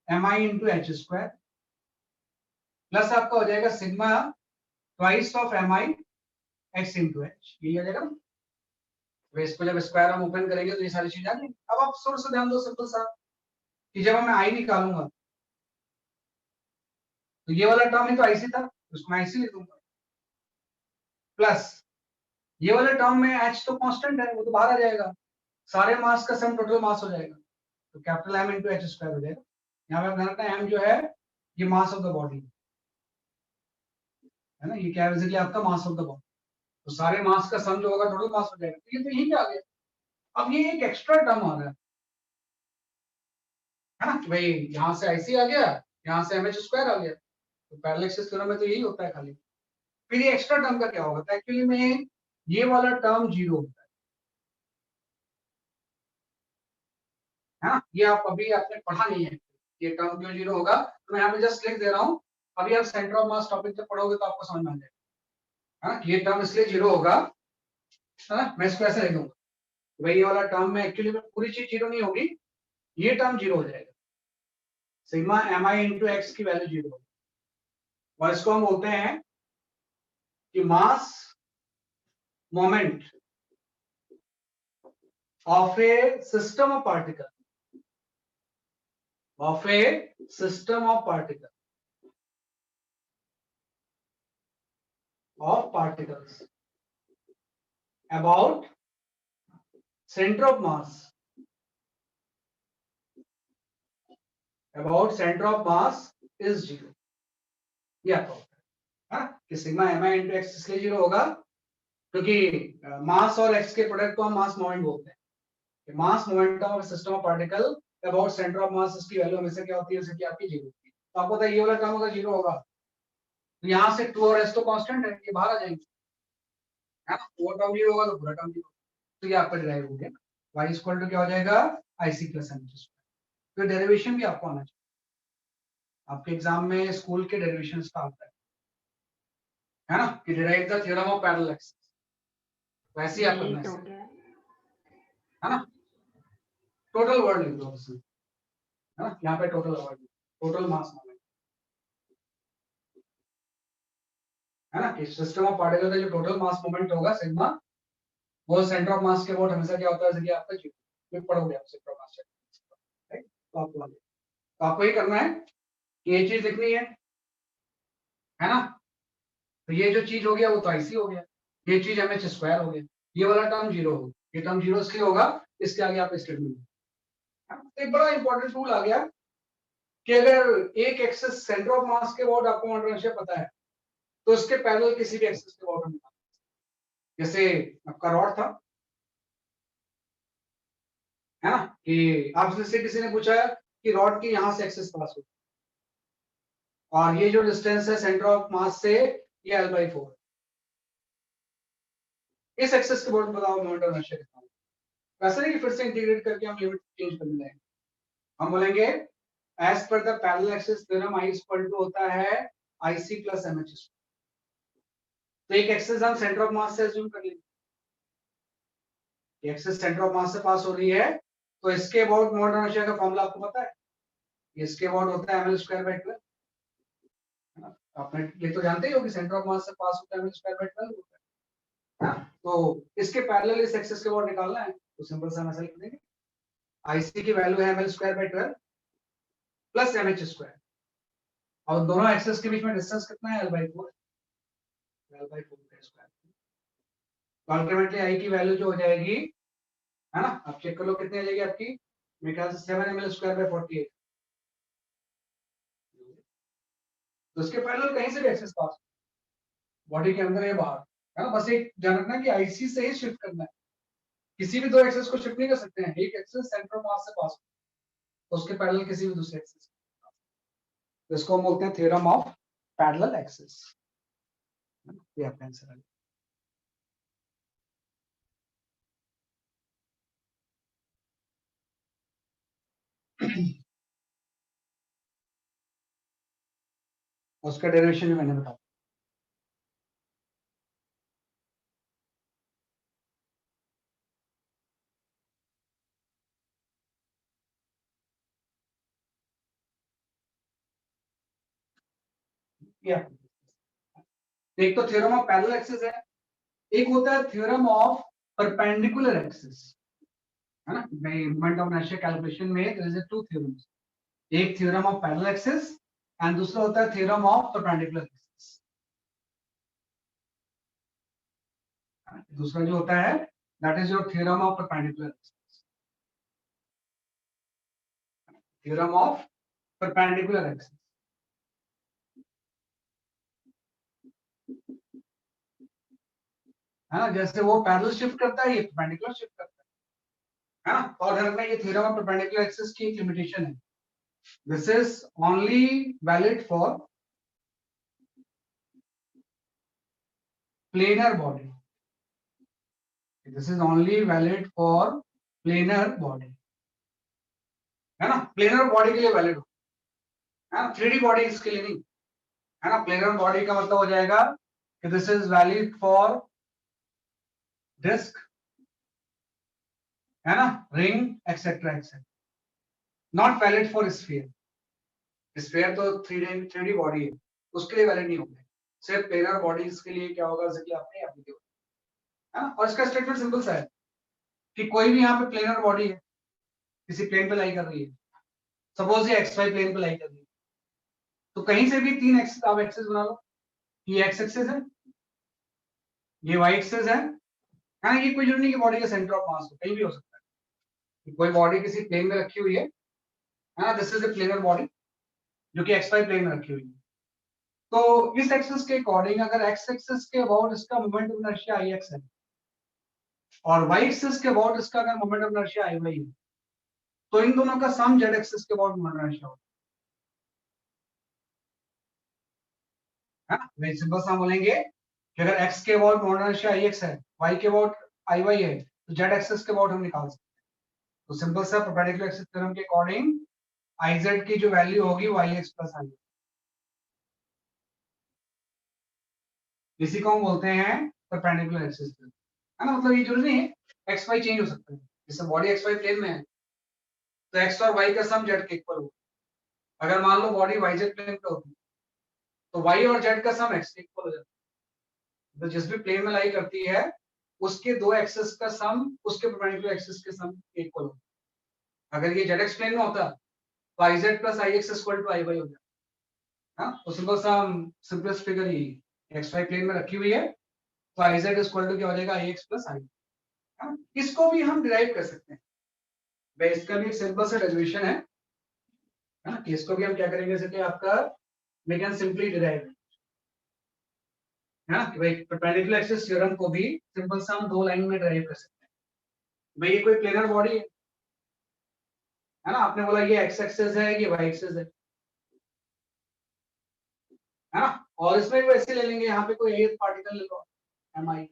mi into H square plus आपका हो जाएगा sigma twice of mi x into H, यही आ जाएगा ना। तो इसको जब स्क्वायर हम ओपन करेंगे तो ये सारी चीजें आ जाएंगी। अब आप थोड़ा सा ध्यान दो सिंपल सा कि जब मैं i निकालूंगा तो ये वाला टर्म ही तो IC था, उसको मैं IC लिख दूंगा, प्लस ये वाला टर्म में h तो कांस्टेंट है वो तो बाहर आ जाएगा, सारे मास का सम टोटल मास हो जाएगा, तो capital M into H square हो जाएगा। यहाँ पे ध्यान रखना m जो है ये मास ऑफ द बॉडी है ना, ये क्या है बेसिकली आपका मास ऑफ द बॉडी, तो सारे मास का सम जो होगा टोटल मास हो जाएगा। तो ये तो यही पे आ गया। अब ये एक एक्स्ट्रा टर्म आ रहा है ना, कि भाई यहाँ से IC आ गया, यहाँ से MH स्क्वायर आ गया, तो पैरेलल एक्सिस थ्योरम में तो यही होता है खाली। फिर ये एक्स्ट्रा टर्म का क्या होगा, तो एक्चुअली में ये वाला टर्म जीरो होता है ना, ये आप अभी आपने पढ़ा नहीं है ये टर्म क्यों जीरो होगा, तो मैं यहाँ पे जस्ट लिख दे रहा हूँ, अभी आप सेंटर ऑफ मास टॉपिक जब पढ़ोगे तो आपको समझ में आ जाएगा, है ना, ये टर्म इसलिए जीरो होगा, है ना, मैं इसको ऐसे लिख दूंगा भाई ये वाला टर्म में एक्चुअली में पूरी चीज जीरो नहीं होगी, ये टर्म जीरो हो जाएगा, सिग्मा mi इंटू एक्स की वैल्यू जीरो होगी, और इसको हम बोलते हैं कि मास moment of A system of particle, of a system of particles about center of mass is zero। ये आपका होता है कि सिग्मा mi इंटू एक्स इसलिए जीरो होगा क्योंकि मास और एक्स के प्रोडक्ट को हम मास मोमेंट बोलते हैं। मास moment of system of particle about centre of मास, इसकी वैल्यू हमेशा क्या होती है, जैसे कि आपकी जीरो होती है। तो आपको पता है ये वाला टर्म अगर जीरो होगा तो यहाँ से 2 और s तो कांस्टेंट है, ये बाहर आ जाएंगे, है ना, वो टर्म जीरो होगा तो पूरा टर्म जीरो, तो ये आपका डिराइव हो गया, y इक्वल टू क्या हो जाएगा IC प्लस mh। तो डेरिवेशन भी आपको आना चाहिए, आपके एग्जाम में स्कूल के डेरिवेशन का आता है ना, कि derive the theorem of parallel axis, वैसे ही आप करना है ना। टोटल वर्ड लिख दो उसमें, है ना, यहाँ पे total word, total mass moment, है ना, कि सिस्टम ऑफ पार्टिकल का जो टोटल मास मोमेंट होगा सिग्मा, वो सेंटर ऑफ मास के अबाउट हमेशा क्या होता है, जैसे कि आपका जीरो पढ़ोगे आप सेंटर ऑफ मास, राइट। तो आपको ये करना है कि ये चीज लिखनी है ना, तो ये जो चीज हो गया वो तो IC हो गया, ये चीज mh स्क्वायर हो गया, ये वाला टर्म जीरो हो, ये टर्म जीरो इसलिए होगा, इसके आगे आप स्टेटमेंट। एक बड़ा इंपॉर्टेंट रूल आ गया कि अगर एक एक्सिस सेंटर ऑफ मास के अबाउट आपको मोमेंट पता है, तो उसके पैरेलल किसी भी एक्सिस के अबाउट निकाल, जैसे आपका रॉड था, है ना, कि आपसे किसी ने पूछा कि रॉड की यहां से एक्सिस पास हो, और ये जो डिस्टेंस है सेंटर ऑफ मास से, ये L/4, इस एक्सिस के अबाउट बताओ मोमेंट ऑफ इनर्शिया कितना है। वैसे नहीं कि फिर से इंटीग्रेट करके हम लिमिट चेंज कर लेंगे, हम बोलेंगे as per the parallel axis theorem I equal to होता है IC प्लस mh। तो एक एक्सिस हम सेंटर ऑफ मास से अज्यूम कर लेंगे, एक्सिस सेंटर ऑफ मास से पास हो रही है, तो इसके अबाउट मोमेंट ऑफ इनर्शिया का फॉर्मूला आपको पता है, इसके अबाउट होता है ml²/12, है ना, आपने ये तो जानते ही हो कि सेंटर ऑफ मास से पास होता है ml²/12 होता है, तो इसके पैरेलल इस एक्सिस के अबाउट निकालना है, तो सिंपल सा ऐसा लिख देंगे, IC की वैल्यू है ml²/12 प्लस mh², और दोनों एक्सिस के बीच में डिस्टेंस कितना है L/4, L/4 का स्क्वायर। तो अल्टीमेटली I की वैल्यू जो हो जाएगी, है ना, आप चेक कर लो कितनी आ जाएगी आपकी, मेरे ख्याल से 7 ml²/48। तो इसके पैरेलल कहीं से भी एक्सिस पास, बॉडी के अंदर या बाहर, है ना, बस एक ध्यान रखना कि IC से ही शिफ्ट करना है, किसी भी दो एक्सिस को शिफ्ट नहीं कर सकते हैं, एक एक्सिस सेंटर ऑफ मास से पास तो उसके पैरेलल किसी भी दूसरे एक्सिस, तो इसको हम बोलते हैं थ्योरम ऑफ पैरेलल एक्सिस। ये आपका आंसर है। उसका डेरिवेशन भी मैंने बताया। एक तो थ्योरम ऑफ पैरेलल एक्सिस है, एक होता है थ्योरम ऑफ परपेंडिकुलर एक्सिस, है ना, मोमेंट ऑफ इनर्शिया कैलकुलेशन में देयर इज टू थ्योरम्स, एक theorem of parallel axis and दूसरा होता है थ्योरम ऑफ परपेंडिकुलर एक्सिस। दूसरा जो होता है that is your theorem of perpendicular axis, theorem of perpendicular axis, है ना, जैसे वो पैरेलल शिफ्ट करता है, ये परपेंडिकुलर शिफ्ट करता है ना, और ध्यान रखना ये थ्योरम ऑफ परपेंडिकुलर एक्सिस की एक लिमिटेशन है, this is only valid for planar body, this is only valid for planar body, है ना, planar body के लिए वैलिड हो, है ना, 3D बॉडी इसके लिए नहीं, है ना, planar body का मतलब हो जाएगा कि this is valid for disc, है ना, ring etcetera etcetera, not valid for sphere, sphere तो 3D बॉडी है, उसके लिए वैलिड नहीं होगा, सिर्फ प्लेनर बॉडीज के लिए क्या होगा, जैसे कि आपने एप्लीकेबल, है ना, और इसका स्टेटमेंट सिंपल सा है कि कोई भी यहाँ पे प्लेनर बॉडी है, किसी प्लेन पे लाई कर रही है, सपोज ये XY प्लेन पे लाई कर रही है, तो कहीं से भी तीन एक्सिस आप एक्सिस बना लो, ये एक्स एक्सिस है, ये वाई एक्सिस है ना, ये कोई जरूरी नहीं कि बॉडी का सेंटर ऑफ मास हो, कहीं भी हो सकता है कि कोई बॉडी किसी प्लेन में रखी हुई है ना, this is a planar body जो कि XY प्लेन में रखी हुई है, तो इस एक्सिस के अकॉर्डिंग अगर एक्स एक्सिस के अबाउट इसका मोमेंट ऑफ इनर्शिया IX है और वाई एक्सिस के अबाउट इसका अगर मोमेंट ऑफ इनर्शिया IY है, तो इन दोनों का सम Z एक्सिस के अबाउट मोमेंट ऑफ इनर्शिया होगा, है ना। मैं सिंपल सा बोलेंगे कि अगर x के about moment of inertia ix है, y के अबाउट iy है, तो z एक्सिस के अबाउट हम निकाल सकते हैं। तो सिंपल सा परपेंडिकुलर एक्सिस थ्योरम के अकॉर्डिंग iz की जो वैल्यू होगी yx प्लस i, इसी को हम बोलते हैं परपेंडिकुलर एक्सिस थ्योरम, है ना। मतलब ये जरूरी नहीं है x y चेंज हो सकता है, जैसे बॉडी x y प्लेन में है तो x और y का सम z के इक्वल होगा। अगर मान लो बॉडी y z प्लेन पे होती तो y और z का सम x के इक्वल हो जाता है। तो जिस भी प्लेन में लाई करती है उसके दो एक्सिस का सम उसके परपेंडिकुलर एक्सिस के सम के इक्वल होगा। अगर ये z x प्लेन में होता तो iz plus ix equal to iy हो जाता। हाँ, तो सिंपल सा सिंपलेस्ट फिगर ही एक्स वाई प्लेन में रखी हुई है, तो iz इक्वल टू क्या हो जाएगा ix प्लस i। इसको भी हम डिराइव कर सकते हैं भाई, इसका भी एक सिंपल सा डेरिवेशन है ना, कि इसको भी हम क्या करेंगे जैसे आपका वी कैन सिंपली डिराइव है ना, कि भाई परपेंडिकुलर एक्सिस थ्योरम को भी सिंपल सा हम दो लाइन में डिराइव कर सकते हैं। भाई ये कोई प्लेनर बॉडी है ना, आपने बोला ये एक्स एक्सिस है ये वाई एक्सिस है ना, और इसमें भी वैसे ले लेंगे, यहाँ पे कोई एक पार्टिकल ले लो एम आई, है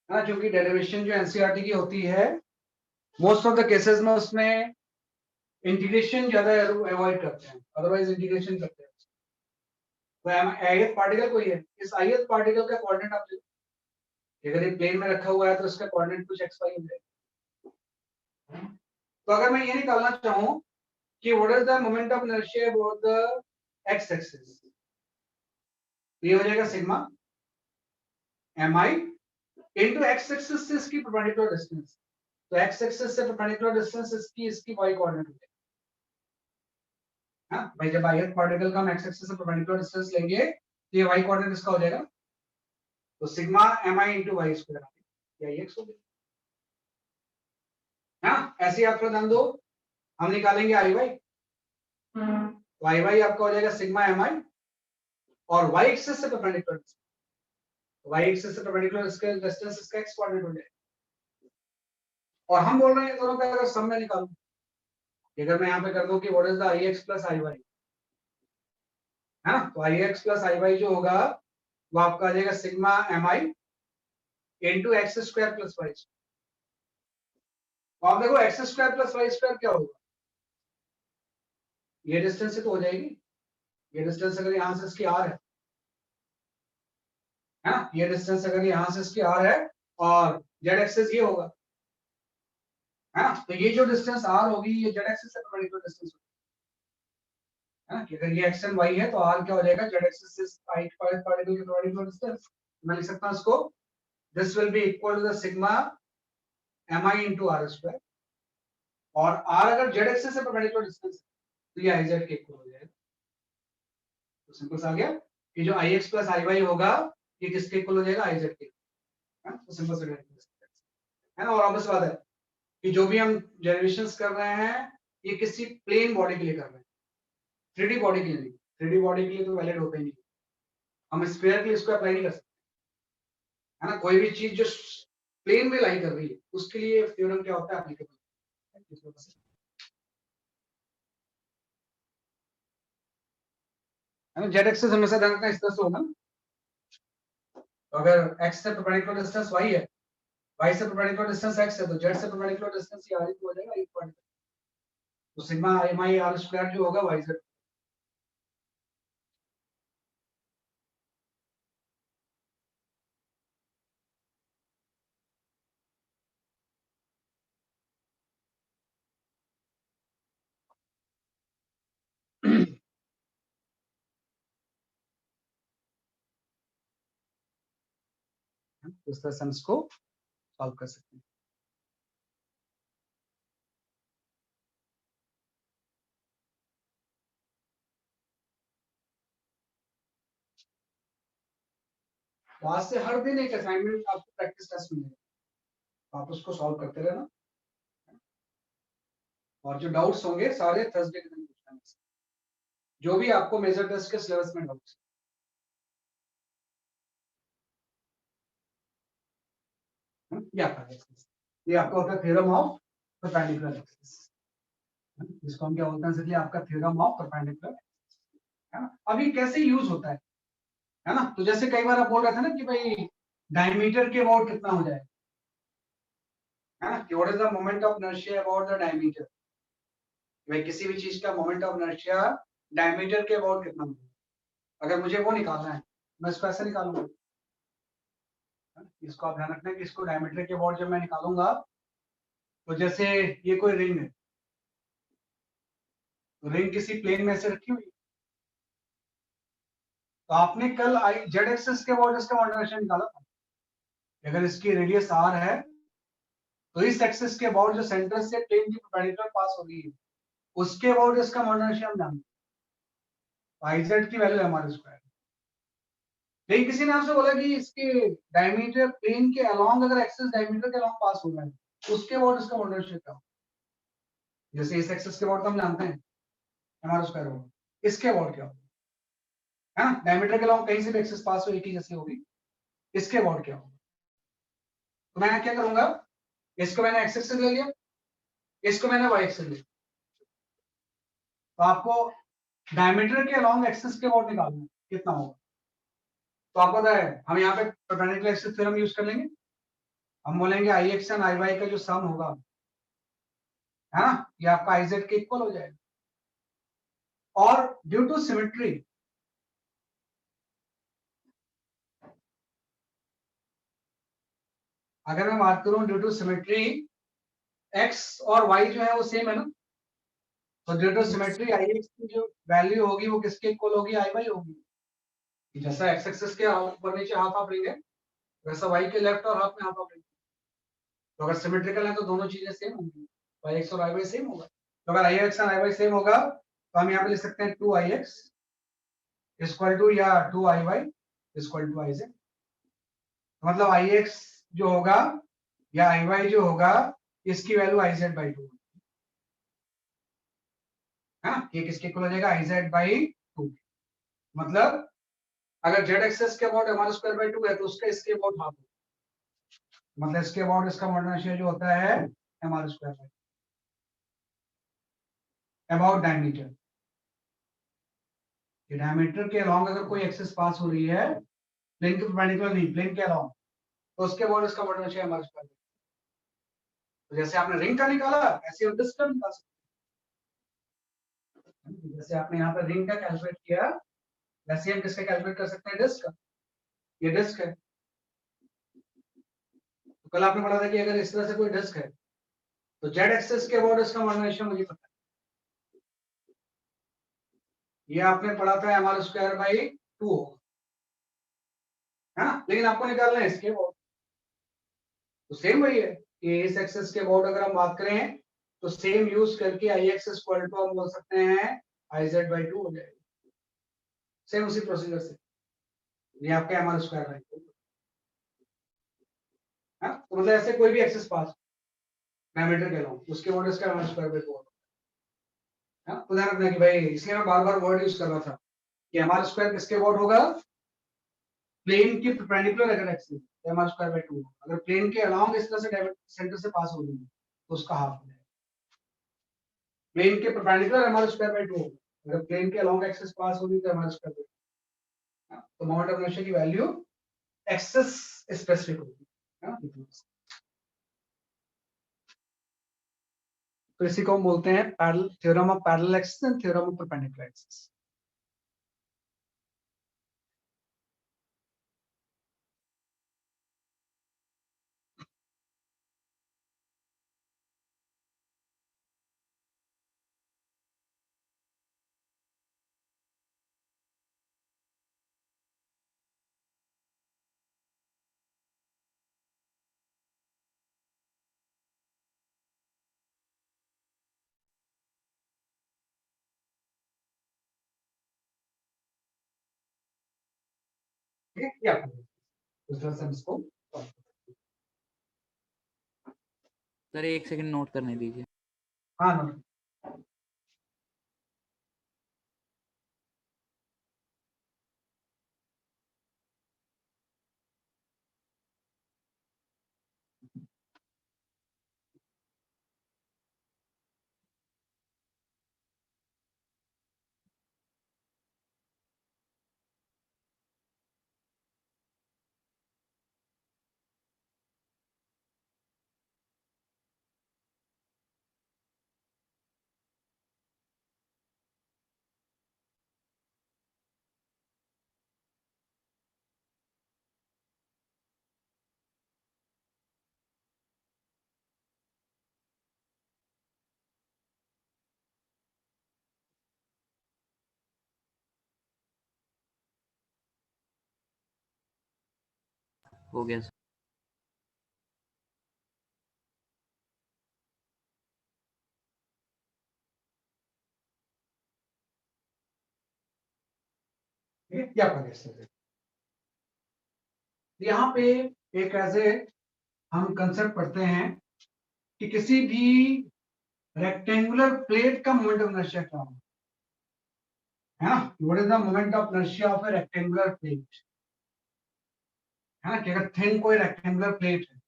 ना, क्योंकि डेरिवेशन जो एनसीईआरटी की होती है मोस्ट ऑफ द केसेस में उसमें इंटीग्रेशन ज्यादा अवॉइड करते हैं, अदरवाइज इंटीग्रेशन करते हैं। तो ith पार्टिकल कोई है, इस ith पार्टिकल का कोऑर्डिनेट आप ले लो, अगर ये प्लेन में रखा हुआ है तो इसका कोऑर्डिनेट कुछ x y हो जाएगा। तो अगर मैं ये निकालना चाहूं कि what is the moment of inertia about the x axis, ये हो जाएगा sigma mi into x axis से इसकी परपेंडिकुलर डिस्टेंस, तो x एक्सिस से परपेंडिकुलर डिस्टेंस इसकी y कोऑर्डिनेट हो जाएगा। हाँ भाई, जब ith पार्टिकल का हम x एक्सिस से परपेंडिकुलर डिस्टेंस लेंगे तो ये y कोऑर्डिनेट इसका हो जाएगा, तो sigma mi into y square या x हो गया। हाँ, ऐसे ही आप फिर ध्यान दो, हम निकालेंगे i y, तो i y आपका हो जाएगा सिग्मा mi और y एक्सिस से परपेंडिकुलर, y एक्सिस से परपेंडिकुलर इसका डिस्टेंस इसका x कोऑर्डिनेट हो जाएगा। और हम बोल रहे हैं दोनों का अगर सम में निकालूं, अगर मैं यहाँ पे कर दूं कि what is the ix plus iy, है ना, तो ix प्लस iy जो होगा वो आपका आ जाएगा sigma mi into x square plus y square. आप देखो x square plus y square क्या होगा, ये डिस्टेंस से तो हो जाएगी, ये डिस्टेंस अगर यहां से इसकी r है ना, ये डिस्टेंस अगर यहां से इसकी r है और z एक्सिस ये होगा, है ना, तो ये जो डिस्टेंस r होगी ये z एक्सिस से परपेंडिकुलर डिस्टेंस होगी, है ना, कि अगर ये x एंड y है तो r क्या हो जाएगा z एक्सिस से पार्टिकल के परपेंडिकुलर डिस्टेंस। मैं लिख सकता हूं इसको, this will be equal to the sigma mi into r square, और r अगर z एक्सिस से परपेंडिकुलर डिस्टेंस है तो ये iz के इक्वल हो जाएगा। तो सिंपल सा आ गया कि जो ix प्लस iy होगा ये किसके इक्वल हो जाएगा, iz के, है ना, तो सिंपल सा है ना। और ऑब्वियस बात है कि जो भी हम डेरिवेशंस कर रहे हैं ये किसी प्लेन बॉडी के लिए कर रहे हैं, 3D बॉडी के लिए नहीं, 3D बॉडी के लिए तो वैलिड होता ही नहीं, हम स्फीयर के लिए इसको अप्लाई नहीं कर सकते, है ना। कोई भी चीज जो प्लेन में लाई कर रही है उसके लिए थ्योरम क्या होता है, एप्लीकेबल, है ना। जेड एक्सिस हमेशा ध्यान रखना इस तरह से होगा, तो अगर x से परपेंडिकुलर डिस्टेंस y है, y से परपेंडिकुलर डिस्टेंस x है, तो z से परपेंडिकुलर डिस्टेंस ये r हो जाएगा, एक पॉइंट, तो सिग्मा mi r स्क्वायर जो होगा yz। इस तरह से हम इसको सॉल्व कर सकते हैं। तो आज से हर दिन एक असाइनमेंट आपको प्रैक्टिस टेस्ट मिलेगा, आप उसको सॉल्व करते रहना, और जो डाउट्स होंगे सारे थर्सडे के दिन पूछना है, जो भी आपको मेजर टेस्ट के सिलेबस में डाउट्स, ये आपका होता है थ्योरम ऑफ परपेंडिकुलर एक्सिस, जिसको हम क्या बोलते हैं, इसलिए आपका थ्योरम ऑफ परपेंडिकुलर, है ना। अब ये कैसे यूज होता है, है ना। तो जैसे कई बार आप बोल रहे थे ना कि भाई डायमीटर के अबाउट कितना हो जाए, है ना, कि what is the moment of inertia about the diameter, भाई किसी भी चीज का मोमेंट ऑफ इनर्शिया डायमीटर के अबाउट कितना होगा। अगर मुझे वो निकालना है मैं इसको ऐसे निकालूंगा, इसको आप ध्यान रखना कि इसको डायमीटर के अबाउट जब मैं निकालूंगा, तो जैसे ये कोई रिंग है, तो रिंग किसी प्लेन में से रखी हुई है, तो आपने कल आई जेड एक्सिस के अबाउट इसका मोमेंट निकाला था। अगर इसकी रेडियस आर है तो इस एक्सिस के अबाउट जो सेंटर से प्लेन की परपेंडिकुलर पास हो रही है उसके अबाउट इसका मोमेंट हम जानते हैं, आई जेड की वैल्यू है हमारे स्क्वायर। लेकिन किसी ने आपसे बोला कि इसके डायमीटर प्लेन के अलोंग अगर एक्सिस डायमीटर के अलोंग पास हो रहा है तो उसके अबाउट इसका मोमेंट क्या होगा। जैसे इस एक्सिस के अबाउट हम जानते हैं हमारा स्क्वायर होगा, इसके अबाउट क्या होगा, है ना, डायमीटर के अलोंग कहीं से भी एक्सिस पास हो एक ही जैसी होगी, इसके अबाउट क्या होगा। तो मैं क्या करूंगा, इसको मैंने एक्स एक्सिस ले लिया, इसको मैंने वाई एक्सिस ले लिया, तो आपको डायमीटर के अलोंग एक्सिस के अबाउट निकालना है कितना होगा। तो आपको पता है हम यहाँ पे परपेंडिकुलर एक्सिस थ्योरम यूज कर लेंगे, हम बोलेंगे आई एक्स एंड आई वाई का जो सम होगा, है ना, ये आपका आई जेड के इक्वल हो जाएगा। और ड्यू टू सिमेट्री, अगर मैं बात करूं ड्यू टू सिमेट्री, एक्स और वाई जो है वो सेम है ना, तो due to symmetry I x की जो वैल्यू होगी वो किसके इक्वल होगी, आई वाई होगी। जैसा एक्स एक्सिस के ऊपर नीचे हाफ हाफ लेंगे वैसा वाई के लेफ्ट और हाफ में हाफ हाफ लेंगे। तो अगर सिमेट्रिकल है तो दोनों चीजें सेम होंगी, वाई एक्स और आई वाई सेम होगा। तो अगर आई एक्स और आई वाई सेम होगा तो हम यहाँ पे लिख सकते हैं 2 आई एक्स इक्वल टू या 2 I Y equal to I Z. मतलब आई एक्स जो होगा या आई वाई जो होगा इसकी वैल्यू आई जेड बाई 2 है ना, ये किसके इक्वल हो जाएगा, आई जेड बाई 2। मतलब अगर जेड एक्सेस के अबाउट हमारा स्क्वायर बाई 2 है तो उसका इसके अबाउट हाफ, मतलब इसके अबाउट इसका मॉडर्न जो होता है हमारा square by about diameter. Diameter के अलोंग अगर कोई एक्सेस पास हो रही है, प्लेन के परपेंडिकुलर नहीं, प्लेन के अलोंग, तो उसके अबाउट इसका मॉडर्न हमारा स्क्वायर बाई। तो जैसे आपने रिंग का निकाला ऐसे हम डिस्क का निकाल सकते हैं। जैसे आपने यहाँ पर रिंग का कैलकुलेट किया वैसे हम किसका कैलकुलेट कर सकते हैं, डिस्क का। ये डिस्क है, तो कल आपने पढ़ा था कि अगर इस तरह से कोई डिस्क है तो जेड एक्सेस के अबाउट इसका मॉडर्न मुझे पता है, ये आपने पढ़ा था हमारा स्क्वायर बाई 2 होगा, है ना। लेकिन आपको निकालना है इसके अबाउट, तो सेम वही है कि इस एक्सेस के अबाउट अगर हम बात करें तो सेम यूज करके आई एक्स इक्वल टू हम बोल सकते हैं आई जेड बाई 2 हो जाएगा, सेम उसी प्रोसीजर से। ये आपके हमारा स्क्वायर बाई 2 है। तो मतलब ऐसे कोई भी एक्सेस पास डायमीटर के अलाउंग उसके अबाउट इसका हमारा स्क्वायर बाई 2 है। तो ध्यान रखना कि भाई इसलिए मैं बार बार वर्ड यूज कर रहा था कि हमारा स्क्वायर किसके अबाउट होगा, प्लेन की परपेंडिकुलर अगर एक्सिस तो हमारा स्क्वायर बाई 2, अगर प्लेन के अलोंग इस तरह से सेंटर से पास हो रही है तो उसका हाफ हो जाएगा। प्लेन के परपेंडिकुलर हमारा स्क्वायर बाई 2 होगा, अगर प्लेन के अलोंग एक्सिस पास हो रही तो हमारा स्क्वायर बाई 2। तो मोमेंट ऑफ इनर्शिया की वैल्यू एक्सिस स्पेसिफिक होगी, है ना। तो इसी को हम बोलते हैं parallel theorem of parallel axis and theorem of perpendicular axis. ठीक है, ये आपको उस तरह से हम इसको सर एक सेकंड नोट करने दीजिए। हाँ नो हो गया सर। क्या पढ़े यहाँ पे एक ऐसे हम कंसेप्ट पढ़ते हैं कि किसी भी रेक्टेंगुलर प्लेट का मोमेंट ऑफ इनर्शिया क्या होगा, है ना? What is the moment of inertia of A rectangular plate, है ना? कि अगर थिन कोई रेक्टेंगुलर प्लेट है,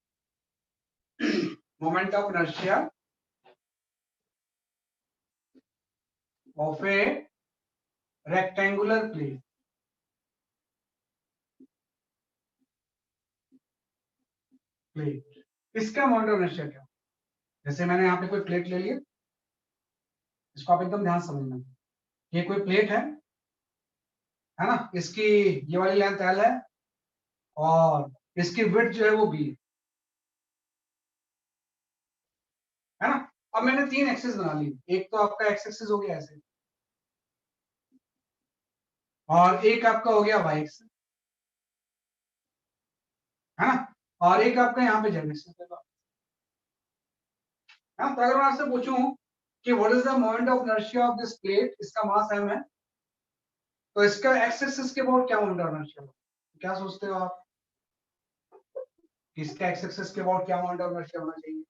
moment of inertia of A rectangular plate, इसका मोमेंट ऑफ इनर्शिया क्या? जैसे मैंने यहाँ पे कोई प्लेट ले लिया, इसको आप एकदम ध्यान से समझना, ये कोई प्लेट है ना? इसकी ये वाली लेंथ L है और इसकी विड्थ जो है वो B है ना? अब मैंने 3 एक्सिस बना ली, एक तो आपका एक्स एक्सिस हो गया ऐसे, और एक आपका हो गया वाई एक्सिस, है ना? और एक आपका यहाँ पे जेड एक्सिस है। तो अगर मैं आपसे पूछूं कि what is the moment of inertia of this plate, इसका मास m है, तो इसका एक्स एक्सिस के अबाउट क्या मोमेंट ऑफ इनर्शिया होगा? क्या सोचते हो आप, इसका एक्स एक्सिस के अबाउट क्या मोमेंट ऑफ इनर्शिया होना चाहिए?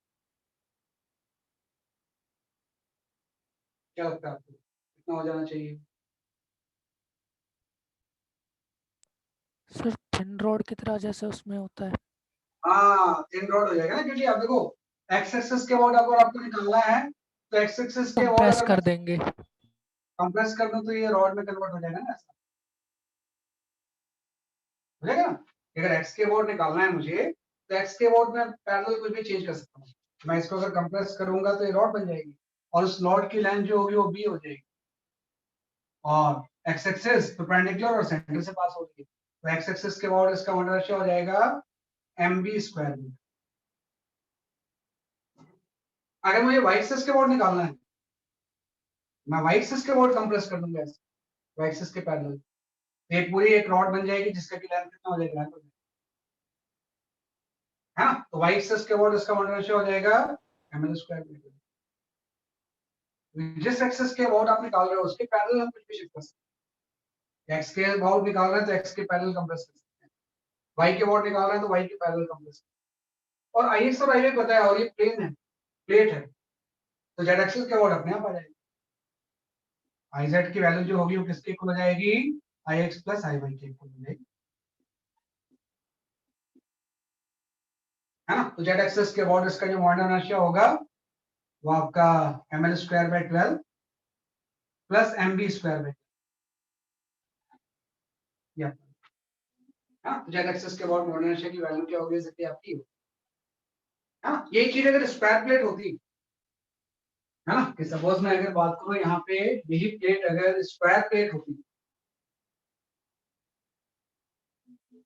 क्या लगता है आपको कितना हो जाना चाहिए? सर थिन रॉड की तरह जैसे उसमें होता है। हाँ, थिन रॉड हो जाएगा ना, क्योंकि आप देखो एक्स एक्सिस के अबाउट अगर आपको निकालना है तो एक्स एक्सिस के अबाउट कंप्रेस अगर कर देंगे। कंप्रेस कर दूं तो ये रॉड में कन्वर्ट हो जाएगा ना, ऐसा हो जाएगा ना? अगर एक्स के अबाउट निकालना है मुझे तो एक्स के अबाउट में पैरेलल कुछ भी चेंज कर सकता हूँ, मैं इसको अगर कंप्रेस करूंगा तो ये रॉड बन जाएगी और उस रॉड की लेंथ जो होगी वो बी हो जाएगी और एक्स एक्सिस परपेंडिकुलर और सेंटर से पास हो रही है, तो एक्स एक्सिस के अबाउट इसका मोमेंट ऑफ इनर्शिया हो जाएगा mb स्क्वायर में। अगर मुझे वाई एक्सिस के अबाउट निकालना है, मैं वाई एक्सिस के अबाउट कंप्रेस कर दूंगा ऐसे वाई एक्सिस के पैरेलल, एक पूरी एक रॉड बन जाएगी जिसका की लेंथ कितना हो जाएगा, है ना? तो वाई एक्सिस के अबाउट इसका मोमेंट ऑफ इनर्शिया हो जाएगा ml स्क्वायर में। जिस एक्सिस के अबाउट आप निकाल रहे हो उसके पैरेलल हम कुछ भी शिफ्ट कर सकते हैं, एक्स के अबाउट निकाल रहे हैं तो एक्स के पैरेलल कंप्रेस कर सकते हैं, वाई के अबाउट निकाल रहे हैं तो वाई के पैरेलल कंप्रेस, और आई एक्स और आई वाई पता है और ये प्लेन है, प्लेट है, तो जेड एक्सिस के अबाउट अपने आप आ जाएगी, आई जेड की वैल्यू जो होगी वो किसके इक्वल हो जाएगी, आई एक्स प्लस आई वाई के इक्वल हो जाएगी, है ना? तो जेड एक्सिस के अबाउट इसका जो मोमेंट ऑफ इनर्शिया होगा वो आपका ml square by 12 plus mb square by, हाँ, तो जेड एक्सिस के अबाउट मोमेंट ऑफ इनर्शिया की वैल्यू क्या होगी, जैसे आपकी हो, हाँ, यही चीज अगर स्क्वायर प्लेट होती है ना, कि सपोज मैं अगर बात करूं यहाँ पे यही प्लेट अगर स्क्वायर प्लेट होती,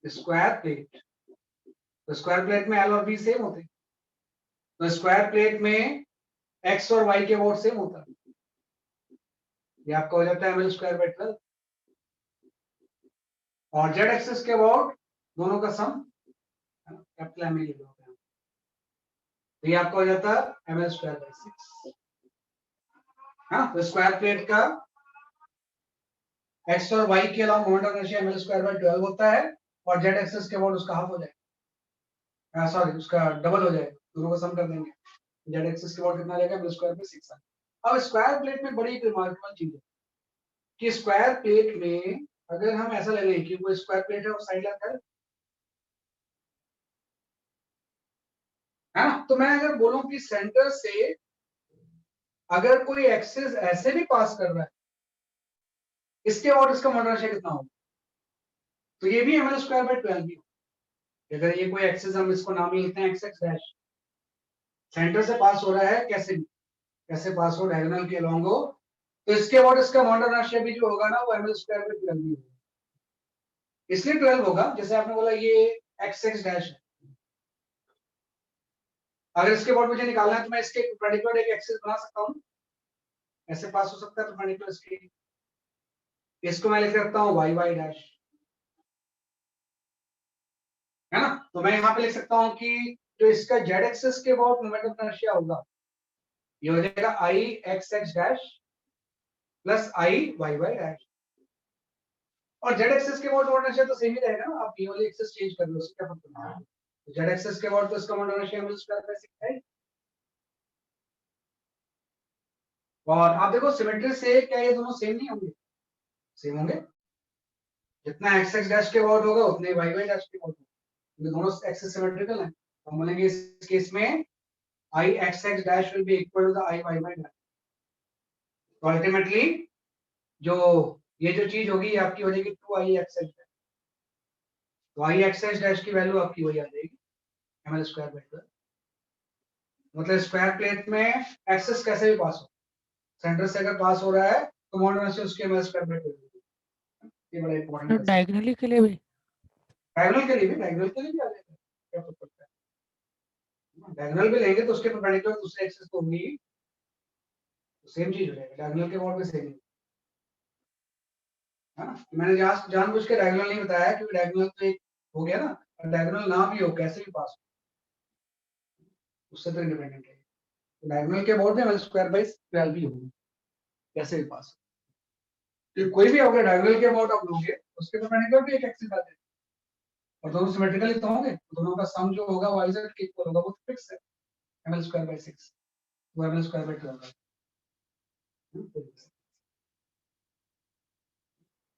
स्क्वायर प्लेट, तो स्क्वायर प्लेट में एल और बी सेम होते, तो स्क्वायर प्लेट में एक्स और वाई के अबाउट सेम होता, ये आपका हो जाता है ml स्क्वायर बाय 12 और जेड एक्सिस के अबाउट दोनों का सम कैपिटल एम ले लो, तो ये आपका हो जाता है ml स्क्वायर बाय 6, हाँ, तो स्क्वायर प्लेट का एक्स और वाई के अलावा moment of inertia ml square by 12 होता है और जेड एक्सिस के अबाउट उसका हाफ हो जाएगा, सॉरी उसका डबल हो जाएगा, दोनों को सम कर देंगे, जेड एक्सिस के अबाउट कितना आ जाएगा ml स्क्वायर बाय 6। अब स्क्वायर प्लेट में बड़ी रिमार्केबल चीज है कि स्क्वायर प्लेट में अगर हम ऐसा ले लें कि वो स्क्वायर प्लेट है और साइड लेंथ है ना, तो मैं अगर बोलूं कि सेंटर से अगर कोई एक्सिस ऐसे भी पास कर रहा है, इसके और इसका मोमेंट ऑफ इनर्शिया कितना होगा, तो ये भी ml स्क्वायर बाय 12 भी, अगर ये कोई एक्सिस हम इसको नाम लेते हैं एक्स एक्स डैश, सेंटर से पास हो रहा है, कैसे भी कैसे पास हो, डायगोनल के अलोंग हो, तो इसके बाद इसका मोमेंट ऑफ इनर्शिया भी जो होगा ना वो ml स्क्वायर बाय 12 भी होगा, इसलिए 12 होगा, जैसे आपने बोला ये एक्स एक्स डैश है, अगर इसके बाद मुझे निकालना है तो मैं इसके परपेंडिकुलर एक एक्सिस बना सकता हूं, ऐसे पास हो सकता है परपेंडिकुलर इसके, इसको मैं लिख सकता हूं वाई वाई डैश, है ना। तो मैं यहाँ पे लिख सकता हूँ कि जो इसका जेड एक्सिस के अबाउट मोमेंट ऑफ इनर्शिया होगा ये हो जाएगा I X X dash plus I Y Y dash. और जेड एक्सिस के अबाउट मोमेंट इनर्शिया तो सेम ही रहेगा ना, आप ये वाली एक्सिस चेंज कर लो, उससे क्या फर्क पड़ता है। जेड एक्सिस के अबाउट तो इसका moment of inertia M L square by 6 है। और आप देखो सिमेट्री से क्या ये दोनों सेम नहीं होंगे, सेम होंगे। जितना एक्स एक्स डैश के अबाउट होगा उतने वाई वाई डैश के अबाउट होगा, ये दोनों एक्सिस सिमेट्रिकल हैं। तो हम बोलेंगे इस केस में I X X dash will be equal to the I Y Y dash. तो अल्टीमेटली जो ये जो चीज होगी ये आपकी हो जाएगी 2 आई एक्स एक्स डैश। तो आई एक्स एक्स डैश की वैल्यू आपकी वही आ जाएगी एम एल स्क्वायर बाय 12। मतलब स्क्वायर प्लेट में एक्सेस कैसे भी पास हो, सेंटर से अगर पास हो रहा है तो मोमेंट से उसके एम एल स्क्वायर बाय 12। ये बड़ा इंपॉर्टेंट तो है। डायगोनली के लिए भी डायगोनल के लिए भी, डायगोनल के लिए भी आ जाएगा, क्या फर्क पड़ता है। डायगोनल भी लेंगे तो उसके परपेंडिकुलर दूसरे एक्सिस तो होंगी, तो सेम चीज हो जाएगा, डायगोनल के अबाउट में सेम है ना। मैंने जानबूझ के डायगोनल नहीं बताया क्योंकि डायगोनल तो एक हो गया ना, और डायगोनल ना भी हो कैसे भी पास हो उससे तो इंडिपेंडेंट है। तो डायगोनल के अबाउट में एल स्क्वायर बाय 12 भी होगी कैसे भी पास हो। तो कोई भी अगर डायगोनल के अबाउट आप लोगे उसके परपेंडिकुलर भी एक एक्सिस आ जाएगा और दोनों सिमेट्रिकली तो होंगे, तो दोनों का सम जो होगा वाई जेड के इक्वल होगा, वो फिक्स है एम एल स्क्वायर बाय 6, वो एम एल स्क्वायर बाय 12 है।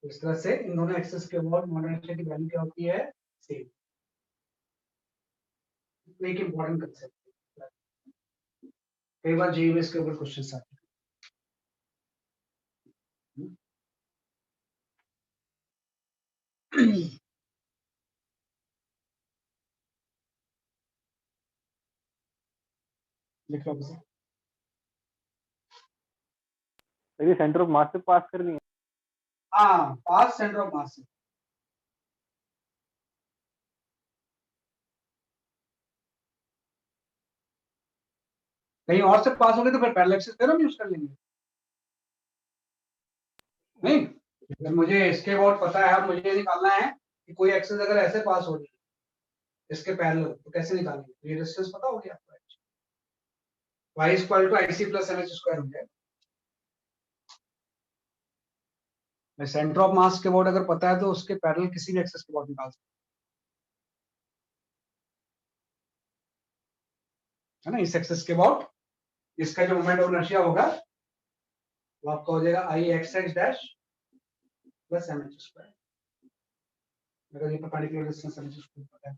तो इस तरह से इन दोनों एक्सिस के अबाउट मोमेंट की वैल्यू क्या होती है, सेम। एक इंपॉर्टेंट कंसेप्ट, कई बार जेईई में इसके ऊपर क्वेश्चंस आते हैं। लिख लो बस। ये सेंटर ऑफ मास से पास कर दिए। हाँ, पास सेंटर ऑफ मास से। कहीं और से पास होंगे तो फिर पैरेलल एक्सिस थ्योरम यूज कर लेंगे। नहीं, अगर मुझे इसके अबाउट पता है, अब मुझे निकालना है कि कोई एक्सिस अगर ऐसे पास हो रही है इसके पैरेलल, तो कैसे निकालेंगे। ये डिस्टेंस पता हो गया आपको, y equal to IC plus MH square हो जाएगा। मैं सेंटर ऑफ मास के अबाउट अगर पता है तो उसके पैरेलल किसी भी एक्सिस के अबाउट निकाल सकता है ना। इस एक्सिस के अबाउट इसका जो मोमेंट ऑफ इनर्शिया होगा वो आपका हो जाएगा I X X dash plus MH square, अगर ये परपेंडिकुलर डिस्टेंस एमएच स्क्वायर पता है।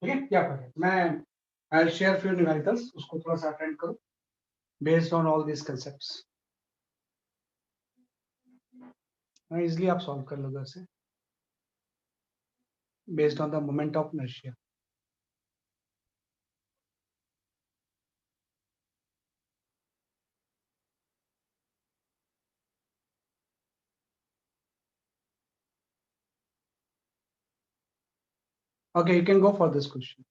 ठीक है, क्या करें, मैं आई शेयर फ्यू न्यूमेरिकल्स, उसको थोड़ा सा अटेंड करो based on all this concepts. Easily आप सॉल्व कर लोगे उसे based on the moment of inertia. Okay, you can go for this question.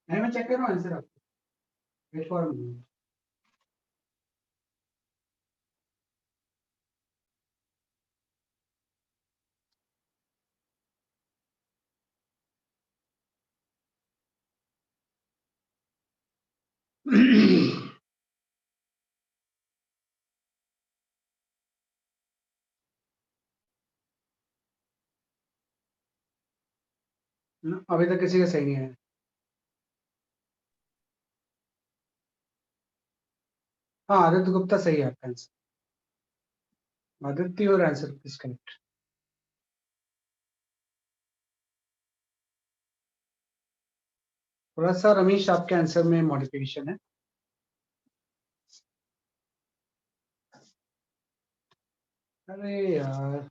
मैं चेक कर रहा हूँ आंसर आपको। वेट फॉर अभी तक किसी का सही नहीं है। हाँ, आदित्य गुप्ता सही है आपका आंसर। आदित्य, और आंसर इज करेक्ट। थोड़ा सा रमेश आपके आंसर में मॉडिफिकेशन है। अरे यार,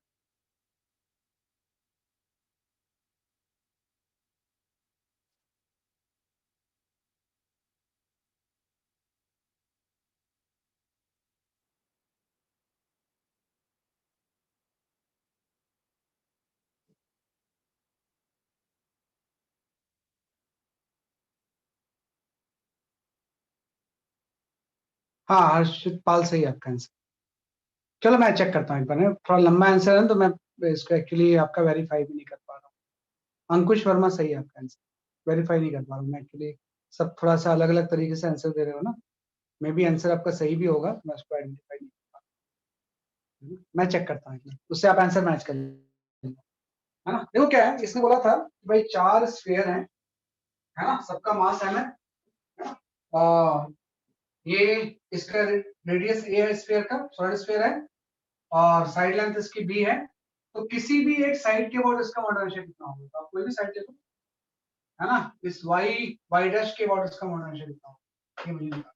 हाँ हर्षित पाल सही है आपका आंसर। चलो मैं चेक करता हूँ एक बार ना, थोड़ा लंबा आंसर है तो मैं इसको एक्चुअली आपका वेरीफाई भी नहीं कर पा रहा हूँ। अंकुश वर्मा सही है आपका आंसर, वेरीफाई नहीं कर पा रहा हूँ मैं एक्चुअली। सब थोड़ा सा अलग अलग तरीके से आंसर दे रहे हो ना, मे बी आंसर आपका सही भी होगा, मैं उसको आइडेंटिफाई नहीं कर पा। मैं चेक करता हूँ, उससे आप आंसर मैच कर लेंगे, है ना। देखो क्या है, इसने बोला था कि भाई 4 स्फीयर हैं, है ना, सबका मास m है ना? ये इसका रेडियस a है स्फीयर का, सॉलिड स्फीयर है, और साइड लेंथ इसकी b है। तो किसी भी एक साइड के अबाउट इसका मोड इनर्शिया कितना होगा, तो आप कोई भी साइड ले लो, है ना, इस y डैश के अबाउट इसका मोड इनर्शिया कितना होगा, ये मुझे बता।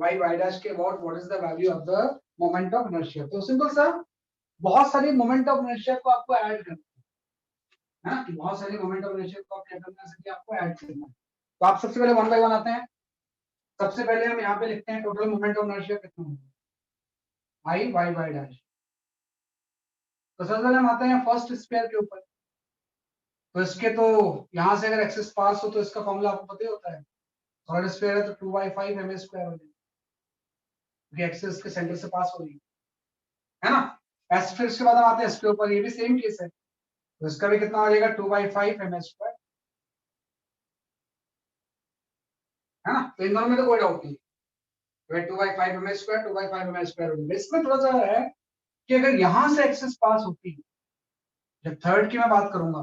y डैश के about what is the value of the moment of inertia. तो सिंपल सा, बहुत सारे मोमेंट ऑफ इनर्शिया को आपको ऐड करना है ना, कि बहुत सारे मोमेंट ऑफ इनर्शिया को आप क्या करना है, आपको ऐड करना है। तो आप सबसे पहले वन बाय वन आते हैं। सबसे पहले हम यहाँ पे लिखते हैं टोटल मोमेंट ऑफ इनर्शिया कितना होगा, i y डैश। तो सबसे पहले हम आते हैं फर्स्ट स्फीयर के ऊपर। तो इसके तो यहाँ से अगर एक्सिस पास हो तो इसका फॉर्मूला आपको पता ही होता है, सॉलिड स्फीयर है तो 2/5 ma स्क्वायर हो जाएगा, क्योंकि एक्सिस के सेंटर से पास हो रही है ना। एस, फिर इसके बाद हम आते हैं इसके ऊपर, ये भी सेम केस है, तो इसका भी कितना हो जाएगा 2/5 ma स्क्वायर, है ना। तो इन दोनों में तो कोई डाउट नहीं, 2/5 ma स्क्वायर 2/5 ma स्क्वायर हो जाएगा। इसमें थोड़ा सा है कि अगर यहां से एक्सिस पास होती, जब थर्ड की मैं बात करूंगा,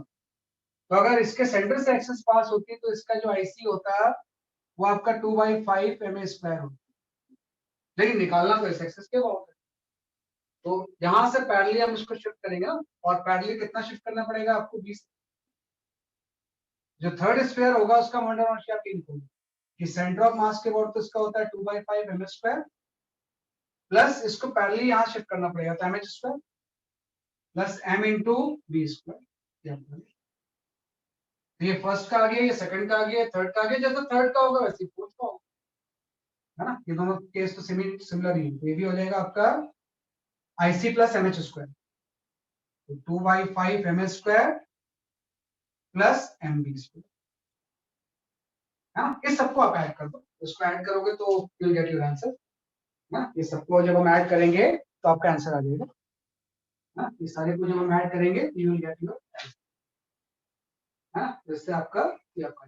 तो अगर इसके सेंटर से एक्सिस पास होती तो इसका जो आईसी होता है वो आपका 2/5 ma स्क्वायर होता, लेकिन निकालना तो इस एक्सिस के अबाउट है। तो यहां से पैरेलली हम इसको शिफ्ट करेंगे ना, और पैरेलली कितना शिफ्ट करना पड़ेगा आपको, 20। जो थर्ड स्फीयर होगा उसका मोमेंट ऑफ इनर्शिया आप लिखोगे कि सेंटर ऑफ मास के अबाउट तो इसका होता है 2/5 ma स्क्वायर, प्लस इसको पैरेलली यहां शिफ्ट करना पड़ेगा, तो mh square plus m into b square. ये फर्स्ट का आ गया, ये सेकंड का आ गया, थर्ड का आ गया, जैसा थर्ड का होगा वैसे फोर्थ का होगा, है ना। ये दोनों केस तो सिमिलर ही है। ये भी हो जाएगा आपका IC प्लस MH स्क्वायर, तो 2/5 ma square plus MB square, है ना। इस सबको आप ऐड कर दो, इसको ऐड करोगे तो you will get your answer, है ना। ये सबको जब हम ऐड करेंगे तो आपका आंसर आ जाएगा, है ना। ये सारे को जब हम ऐड करेंगे you will get your answer, है ना। जिससे आपका ये आपका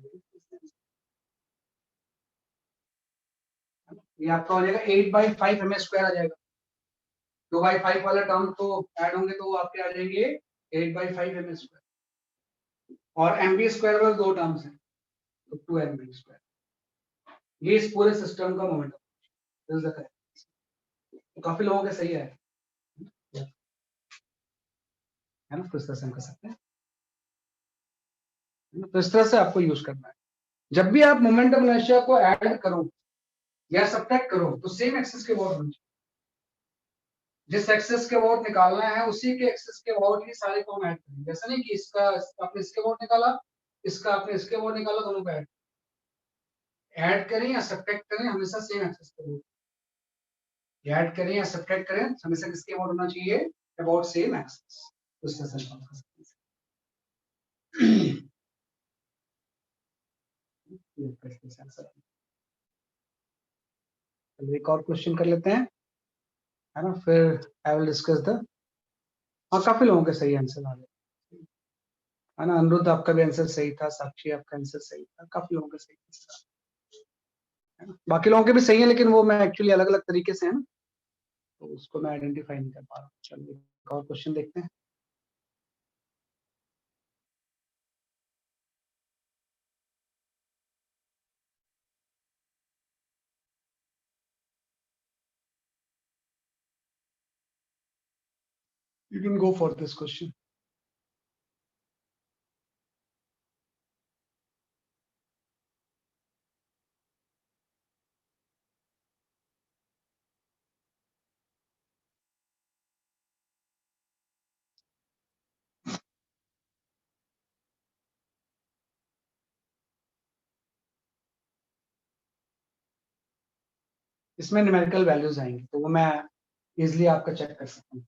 ये आपका हो जाएगा 8/5 ma स्क्वायर आ जाएगा। 2/5 वाला टर्म तो ऐड होंगे तो वो आपके आ जाएंगे 8/5 ma स्क्वायर, और MB स्क्वायर वाले दो टर्म्स हैं तो 2MB स्क्वायर। ये इस पूरे सिस्टम का मोमेंट है। तो काफी लोगों के सही है ना, तो इस तरह से हम कर सकते हैं। तो इस तरह से आपको यूज करना है। जब भी आप मोमेंट ऑफ इनर्शिया को ऐड करो या सब्ट्रैक्ट करो तो सेम एक्सिस के अबाउट होना चाहिए। जिस एक्सिस के अबाउट निकालना है उसी के एक्सिस के अबाउट ही सारे को हम ऐड करेंगे। जैसा नहीं कि इसका आपने इसके अबाउट निकाला, इसका आपने इसके अबाउट निकाला, दोनों को ऐड करें या सब्ट्रैक्ट करें, हमेशा सेम एक्सिस के अबाउट ऐड करें या सब्ट्रैक्ट करें, हमेशा किसके अबाउट होना चाहिए, अबाउट सेम एक्सिस। उस तरह से हम कर सकते हैं। एक और क्वेश्चन कर लेते हैं, है ना, फिर आई विल डिस्कस द। हाँ, काफी लोगों के सही आंसर आ गए, है ना। अनिरुद्ध आपका भी आंसर सही था, साक्षी आपका आंसर सही था, काफी लोगों का सही था, है ना। बाकी लोगों के भी सही है, लेकिन वो मैं एक्चुअली अलग अलग तरीके से है ना, तो उसको मैं आइडेंटिफाई नहीं कर पा रहा हूँ। चलिए एक और क्वेश्चन देखते हैं। You can go for this question. इसमें न्यूमेरिकल वैल्यूज आएंगे तो वो मैं इजिली आपका चेक कर सकता हूँ।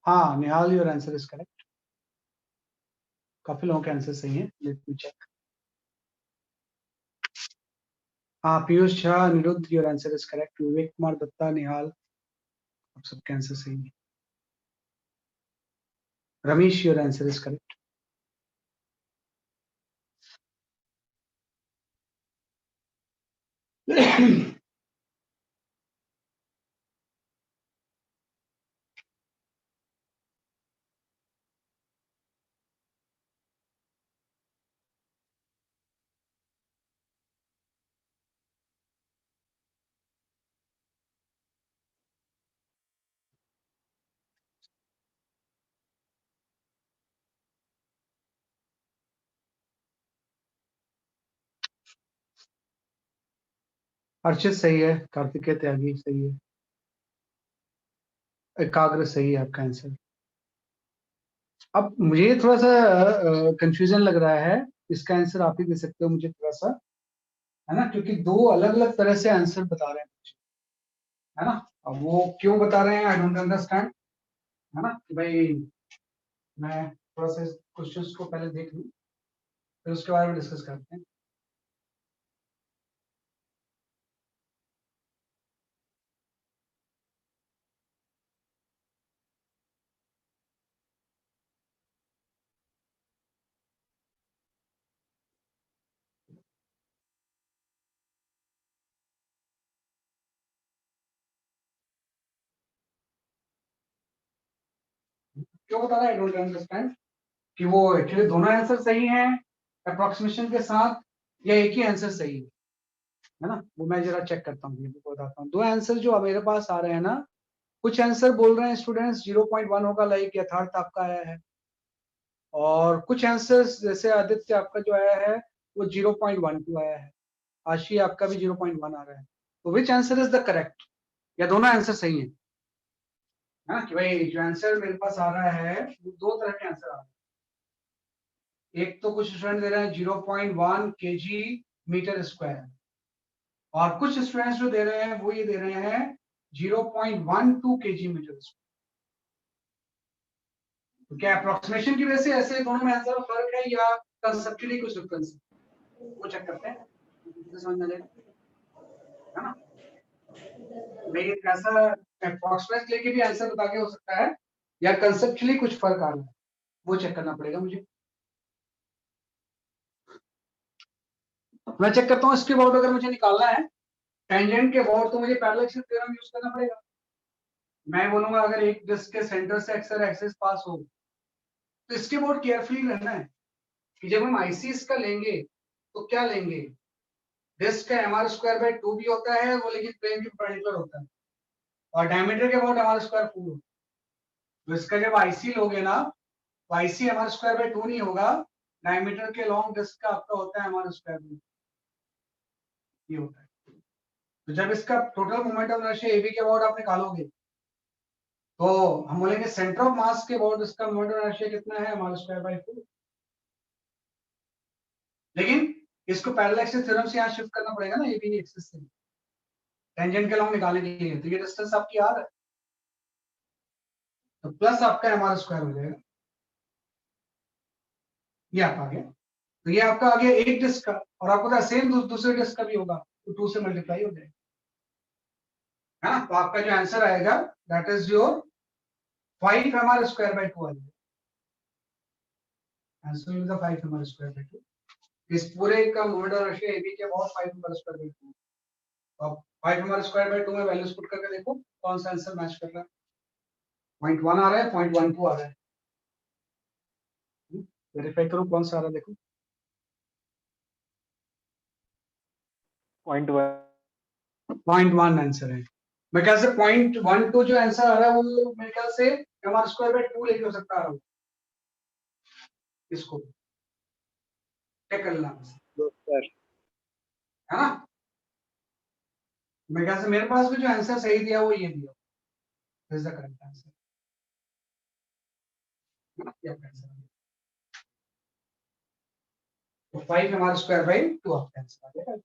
हाँ निहाल, योर आंसर इज करेक्ट। काफी लोगों के आंसर सही है, लेट मी चेक। हाँ Piyush Jha, Anirudh, your answer is correct. Vivek Kumar Datta, Nihal, आप सबके आंसर सही है। Ramesh, your answer is correct. Archit सही है, कार्तिकेय त्यागी सही है, एकाग्र सही है आपका आंसर। अब मुझे थोड़ा सा कंफ्यूजन लग रहा है, इसका आंसर आप ही दे सकते हो मुझे थोड़ा सा, है ना, क्योंकि दो अलग अलग तरह से आंसर बता रहे हैं मुझे, है ना। अब वो क्यों बता रहे हैं आई डोंट अंडरस्टैंड, है ना, कि भाई मैं थोड़ा सा क्वेश्चंस को पहले देख लूं, फिर उसके बारे में डिस्कस करते हैं। क्यों बता रहा है आई डोंट अंडरस्टैंड, कि वो एक्चुअली दोनों आंसर सही हैं अप्रोक्सीमेशन के साथ, या एक ही आंसर सही है ना। वो मैं जरा चेक करता हूँ, बताता हूँ। दो आंसर जो मेरे पास आ रहे हैं ना, कुछ आंसर बोल रहे हैं स्टूडेंट्स 0.1 होगा, लाइक यथार्थ आपका आया है, और कुछ आंसर्स जैसे आदित्य आपका जो आया है वो 0.12 आया है, आशी आपका भी 0.1 आ रहा है। तो विच आंसर इज द करेक्ट, या दोनों आंसर सही है? हाँ, कि भाई जो आंसर मेरे पास आ रहा है वो दो तरह के आंसर आ रहे हैं। एक तो कुछ स्टूडेंट दे रहे हैं 0.1 kg मीटर स्क्वायर, और कुछ स्टूडेंट्स जो दे रहे हैं वो ये दे रहे हैं 0.12 kg मीटर स्क्वायर। तो क्या अप्रोक्सीमेशन की वजह से ऐसे दोनों में आंसर में फर्क है, या कंसेप्चुअली कुछ डिफरेंस है, वो चेक करते हैं, समझ में आएगा, है ना। भाई कैसा अप्रोक्सीमेट लेके भी आंसर बता के हो सकता है, या कंसेप्चुअली कुछ फर्क आ रहा है, वो चेक करना पड़ेगा मुझे। मैं चेक करता हूँ इसके अबाउट, अगर मुझे निकालना है टेंजेंट के अबाउट, तो मुझे पैरेलल थ्योरम यूज करना पड़ेगा। मैं बोलूंगा अगर एक डिस्क के सेंटर से अक्सर एक्सिस पास हो, तो इसके अबाउट केयरफुली रहना है कि जब हम आईसीस का लेंगे तो क्या लेंगे, डिस्क का एम आर स्क्वायर बाई 2 भी होता है वो, लेकिन प्लेन के परपेंडिकुलर होता है, और डायमीटर के अबाउट एम आर स्क्वायर 4। तो इसका जब आईसी लोगे ना, तो IC M R square by 2 नहीं होगा, डायमीटर के लॉन्ग डिस्क का आपका होता है एम आर स्क्वायर, ये होता है। तो जब इसका total moment of inertia AB के अबाउट आप निकालोगे, तो हम बोलेंगे सेंटर ऑफ मास के अबाउट इसका मोमेंट ऑफ इनर्शिया कितना है, एम आर स्क्वायर बाई 4। लेकिन इसको पैरेलल एक्सिस थ्योरम से यहाँ शिफ्ट करना पड़ेगा ना, एबी एक्सिस से टेंजेंट के लॉन्ग निकालने के लिए। तो ये डिस्टेंस आपकी आर है, तो प्लस आपका एम आर स्क्वायर हो जाएगा, ये आपका आ गया। तो ये आपका आ गया एक डिस्क का, और आपको पता है सेम दूसरे डिस्क का भी होगा, तो 2 से मल्टीप्लाई हो जाएगा, है ना। तो आपका जो आंसर आएगा that is your 5 M R square by 2 आएगा। Answer is 5 M R square by 2। इस पूरे का मोमेंट ऑफ इनर्शिया एबी के about 5 M R square by 2। अब 5 mr स्क्वायर बाय 2 में वैल्यूज पुट करके देखो कौन सा आंसर मैच कर रहा है। 0.1 आ रहा है, 0.12 आ रहा है। वेरीफाई करो कौन सा आ रहा है, देखो 0.1 आंसर है। मेरे ख्याल से 0.12 जो आंसर आ रहा है वो मेरे ख्याल से mr स्क्वायर बाय 2 लेके हो सकता है। इसको चेक कर लेना है ना। मेरे ख्याल से मेरे पास भी जो आंसर सही दिया वो ये दिया, this is the correct answer. ये आपका आंसर है। तो 5 mr स्क्वायर बाय 2 आपका आंसर आ गया।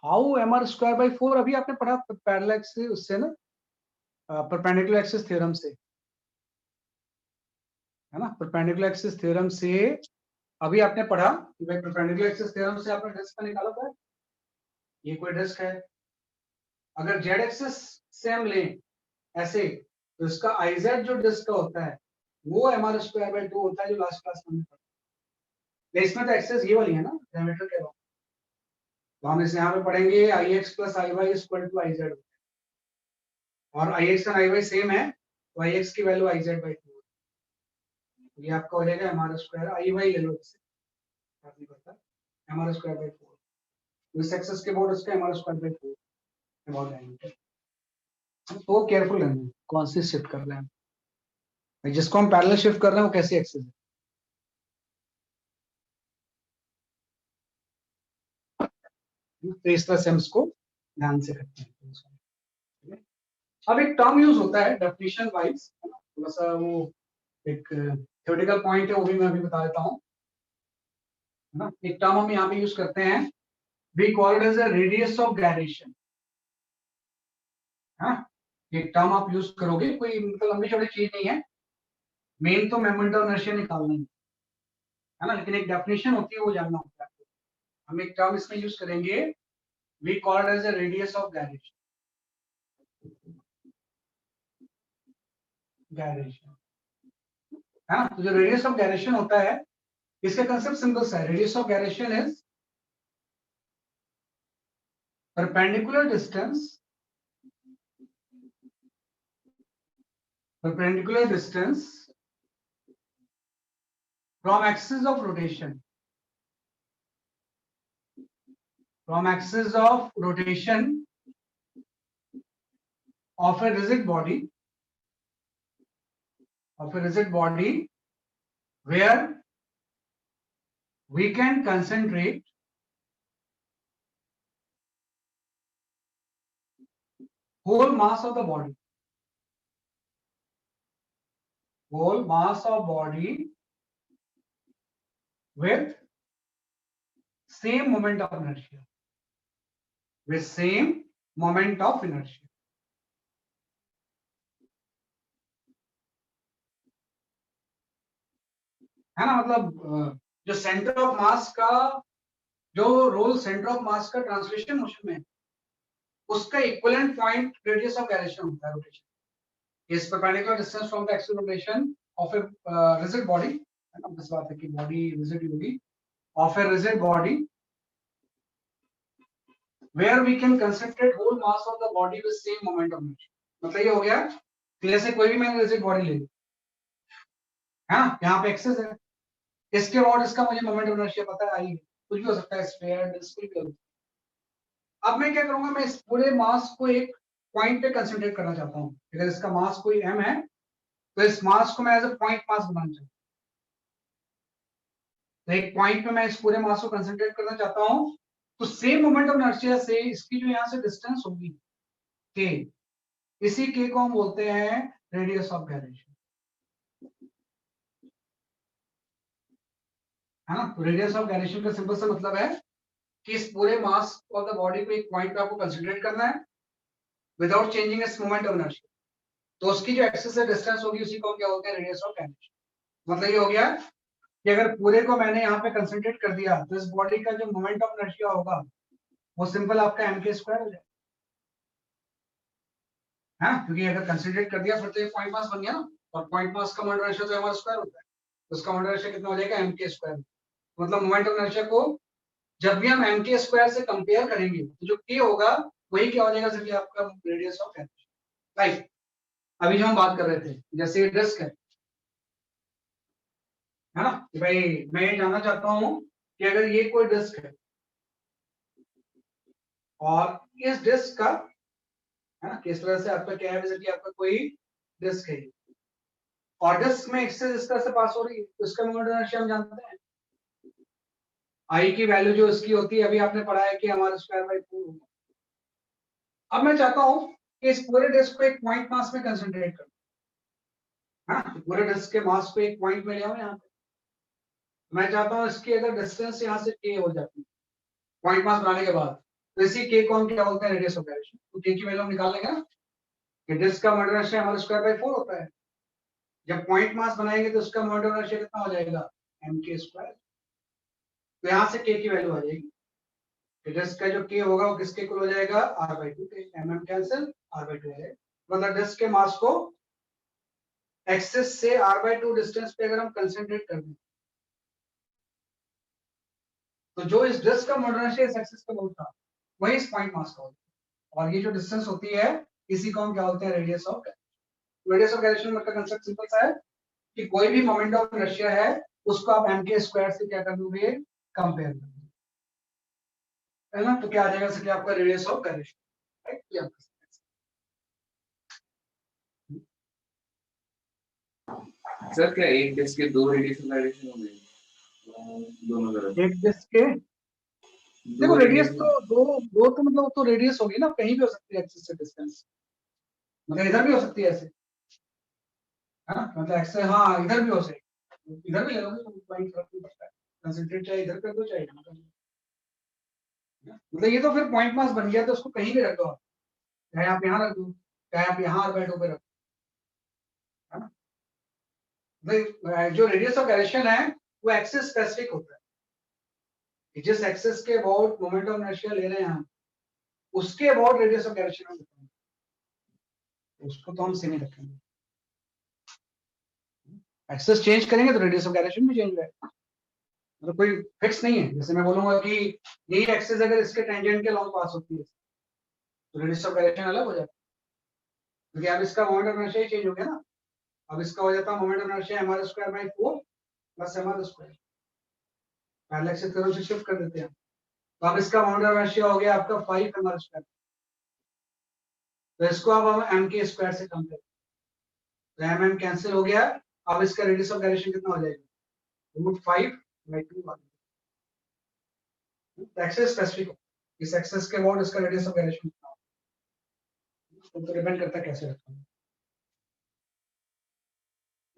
हाउ mr स्क्वायर बाय 4 अभी आपने पढ़ा पैरेलल एक्सिस उससे ना, परपेंडिकुलर एक्सिस थ्योरम से, है ना। परपेंडिकुलर एक्सिस थ्योरम से अभी आपने पढ़ा कि भाई परपेंडिकुलर एक्सिस थ्योरम से आपने डिस्क का निकाला था, ये कोई डिस्क है। अगर जेड एक्सिस से हम लें ऐसे तो इसका आईजेड जो डिस्क का होता है वो mr स्क्वायर बाय 2 होता है, जो लास्ट क्लास में हमने पढ़ा। इसमें तो एक्सिस ये वाली है ना, डायमीटर के बाद, तो हम इसे यहाँ पे पढ़ेंगे ix plus iy equal to iz, और ix और iy सेम है तो ix की वैल्यू iz बाय 2, ये आपका हो जाएगा mr स्क्वायर। iy ले लो, इससे फर्क नहीं पड़ता, mr स्क्वायर बाय 4, इस एक्सिस के बोर्ड उसका mr स्क्वायर बाय 4 बहुत डायमीटर। तो केयरफुल रहना कौन सी शिफ्ट कर रहे हैं, जिसको हम पैरेलल शिफ्ट कर रहे हैं वो कैसी एक्सिस है। तो इस तरह से हम इसको ध्यान से करते हैं। अब एक टर्म यूज होता है डेफिनेशन वाइज, है ना, थोड़ा सा वो एक थ्योरेटिकल पॉइंट है, वो भी मैं अभी बता देता हूँ, है ना। एक टर्म हम यहाँ पे यूज करते हैं, we call it as a radius of gyration. हाँ, एक टर्म आप यूज करोगे, कोई मतलब लंबी चौड़ी चीज नहीं है, मेन तो मोमेंट ऑफ इनर्शिया निकालना है ना, लेकिन एक डेफिनेशन होती है वो जानना होता है। हम एक टर्म इसमें यूज करेंगे, we call it as a radius of gyration. Gyration, है ना। तो जो रेडियस ऑफ गायरेशन होता है, इसका कंसेप्ट सिंपल सा है। Radius of gyration is perpendicular distance from axis of rotation, of a rigid body where we can concentrate whole mass of the body, with same moment of inertia, है ना। मतलब जो centre of मास का जो role centre of मास का translation motion में, उसका equivalent point radius of gyration होता है रोटेशन। इस perpendicular distance from the axis of rotation of a rigid body, है ना, बस बात है कि बॉडी रिजिड होगी, of a rigid body where we can concentrate whole mass of the body with same moment of motion। मतलब ये हो गया कि जैसे कोई भी मैंने रिजिड बॉडी ले ली, है ना, यहाँ पे एक्सिस है, इसके बाद इसका मुझे मोमेंट ऑफ इनर्शिया पता है, आई कुछ भी हो सकता है, स्फीयर डिस्क भी हो सकता है। अब मैं क्या करूंगा, मैं इस पूरे मास को एक पॉइंट पे कंसंट्रेट करना चाहता हूँ। अगर इसका मास कोई m है तो इस मास को मैं एज अ पॉइंट मास बनाना चाहता हूँ। तो एक पॉइंट पे मैं इस पूरे मास को कंसंट्रेट करना चाहता हूँ, तो सेम मोमेंट ऑफ इनर्शिया से इसकी जो यहाँ से डिस्टेंस होगी k, इसी k को हम बोलते हैं रेडियस ऑफ गायरेशन, है ना। तो रेडियस ऑफ गायरेशन का सिंपल सा मतलब है कि इस पूरे मास ऑफ द बॉडी को एक पॉइंट पे आपको कंसंट्रेट करना है without changing its moment of inertia, तो उसकी जो एक्सिस से डिस्टेंस होगी उसी को क्या बोलते हैं, रेडियस ऑफ गायरेशन। मतलब ये हो गया कि अगर पूरे को मैंने यहाँ पे कंसंट्रेट कर दिया तो इस बॉडी का जो मोमेंट ऑफ इनर्शिया होगा वो सिंपल आपका m² हो जाएगा, है, क्योंकि अगर कंसंट्रेट कर दिया फिर तो ये पॉइंट मास बन गया ना, और पॉइंट मास का मोमेंट ऑफ इनर्शिया तो mr² होता है, तो उसका मोमेंट ऑफ इनर्शिया कितना हो जाएगा m²। मतलब मोमेंट ऑफ इनर्शिया को जब भी हम एम के स्क्वायर से कंपेयर करेंगे तो जो के होगा वही क्या हो जाएगा सर, आपका रेडियस ऑफ एलिमेंट। राइट, अभी जो हम बात कर रहे थे, जैसे ये डिस्क है ना, कि भाई मैं ये जानना चाहता हूं कि अगर ये कोई डिस्क है और इस डिस्क का, है ना, किस तरह से आपका क्या है, जैसे कि आपका कोई डिस्क है और डिस्क में एक्सेस इस तरह से पास हो रही है, तो इसका मोमेंट ऑफ इनर्शिया हम जानते हैं, आई की वैल्यू जो इसकी होती है, अभी आपने पढ़ा है कि हमारा स्क्वायर बाय 4 होगा। अब मैं चाहता हूं कि इस पूरे डिस्क को एक पॉइंट मास में कंसंट्रेट करूं, हाँ, पूरे डिस्क के मास को एक पॉइंट में ले आओ यहाँ पे। मैं चाहता हूं इसकी अगर डिस्टेंस यहाँ से के हो जाती है पॉइंट मास बनाने के बाद, तो इसी के को हम क्या बोलते हैं, रेडियस ऑफ गायरेशन। तो के की वैल्यू हम निकाल लेंगे ना, कि डिस्क का मोमेंट ऑफ इनर्शिया हमारा स्क्वायर बाय 4 होता है। जब पॉइंट मास बनाएंगे तो उसका मोमेंट ऑफ इनर्शिया कितना हो जाएगा, एम के स्क्वायर। तो यहाँ से के की वैल्यू आ जाएगी, डिस्क का जो के होगा वो किसके इक्वल हो जाएगा, आर बाई 2 के, M M cancel, R by 2 है। मतलब डिस्क के मास को एक्सिस से आर बाई 2 डिस्टेंस पे अगर हम कंसंट्रेट कर दें, तो जो इस डिस्क का मोमेंट इस एक्सिस पे होता वही इस पॉइंट मास का होता, और ये जो डिस्टेंस होती है इसी को हम क्या बोलते हैं, radius of gyration. Radius of gyration का कंसेप्ट सिंपल सा है कि कोई भी मोमेंट ऑफ इनर्शिया है उसको आप एम के स्क्वायर से क्या कर दोगे, कंपेयर कर दोगे, है ना। तो क्या आ जाएगा सर, आपका radius of gyration, right. Sir क्या एक डिस्क के दो रेडिएशन डायरेक्शन होंगे, दोनों तरफ एक डिस्क के देखो दो रेडियस रेडिएशन? तो दो तो मतलब तो रेडियस होगी ना, कहीं भी हो सकती है एक्सिस से डिस्टेंस, मतलब इधर भी हो सकती है ऐसे, है ना, मतलब एक्सिस, हाँ इधर भी हो सकती, इधर भी ले लोगे तो कोई फर्क नहीं पड़ता है, कंसंट्रेट चाहे इधर कर दो चाहे इधर कर दो। मतलब ये तो फिर पॉइंट मास बन गया, तो उसको कहीं भी रख दो आप, चाहे आप यहाँ रख दो चाहे आप यहाँ बैठो पे रख दो, है ना। जो रेडियस ऑफ गायरेशन है वो एक्सिस स्पेसिफिक होता है, कि जिस एक्सिस के अबाउट मोमेंट ऑफ इनर्शिया ले रहे हैं हम, उसके अबाउट रेडियस ऑफ गायरेशन हम बताएंगे, उसको तो हम सेम ही रखेंगे। एक्सेस चेंज करेंगे तो रेडियस ऑफ गायरेशन भी चेंज होगा, मतलब कोई फिक्स नहीं है। जैसे मैं बोलूंगा कि यही एक्सेस अगर इसके टेंजेंट के लॉन्ग पास होती है तो रेडियस ऑफ गायरेशन अलग हो जाता है, क्योंकि अब इसका मोमेंट ऑफ इनर्शिया ही चेंज हो गया ना। अब इसका हो जाता है moment of inertia M R square by 4 plus M R square, पहले एक्सेस करो से शिफ्ट कर देते हैं। तो अब इसका मोमेंट ऑफ इनर्शिया हो गया आपका 5 एम आर स्क्वायर, तो इसको अब हम एम के स्क्वायर से कम करें, तो एम एम कैंसिल हो गया। अब इसका रेडियस ऑफ गायरेशन कितना हो जाएगा, रूट 5 बाई 2। एक्सेस स्पेसिफिक, इस एक्सेस के अबाउट इसका रेडियस ऑफ गायरेशन कितना होगा, तो डिपेंड करता है कैसे रखा है।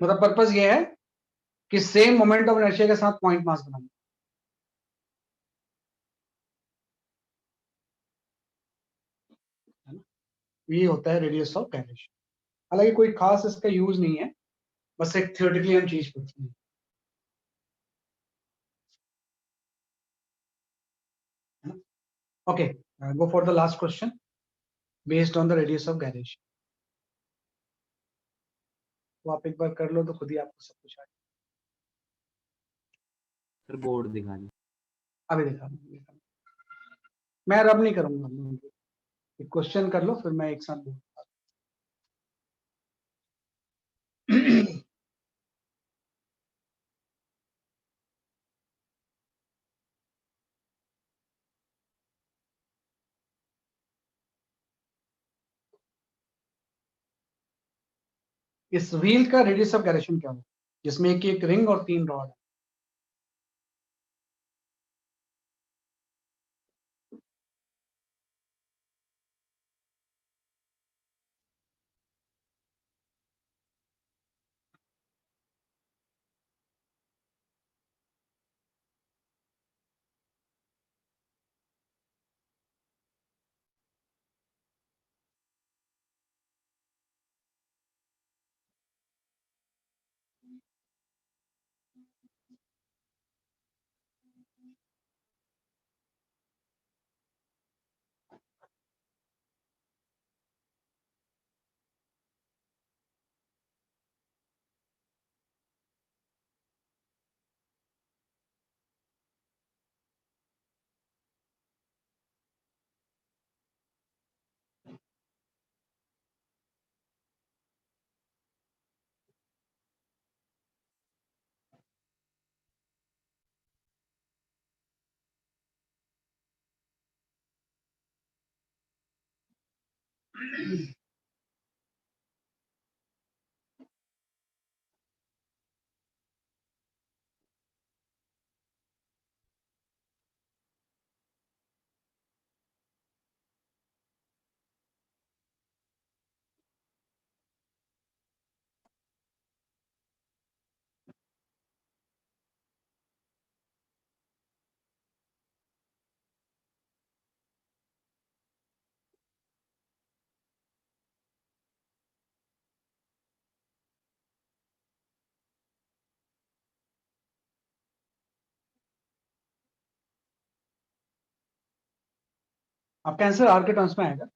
मतलब पर्पस ये है कि सेम मोमेंट ऑफ इनर्शिया के साथ पॉइंट मास बनाना, है ना, ये होता है रेडियस ऑफ गायरेशन। हालांकि कोई खास इसका यूज नहीं है, बस एक थियोरेटिकली हम चीज पढ़ते हैं। Okay, go for the last question based on the radius of gyration. तो आप एक बार कर लो तो खुद ही आपको सब कुछ आ जाएगा। सर बोर्ड दिखा दी। अभी दिखा मैं रब नहीं करूंगा, एक क्वेश्चन कर लो फिर मैं एक साथ बोलूंगा। इस व्हील का रेडियस ऑफ गायरेशन क्या होगा, जिसमें एक रिंग और 3 रॉड है। आपका आंसर आर के टर्म्स में आएगा।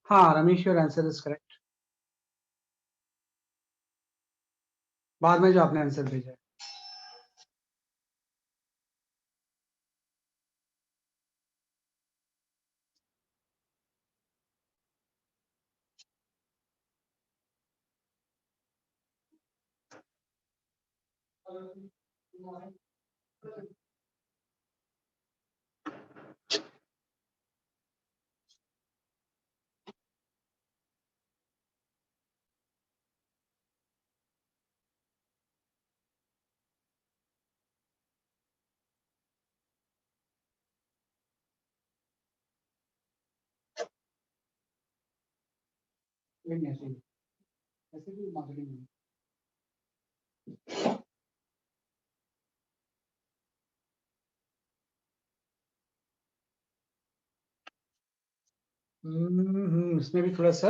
हाँ Ramesh, your answer is correct. बाद में जो आपने आंसर भेजा है। नहीं, ऐसे भी मार्केटिंग नहीं। इसमें भी थोड़ा सा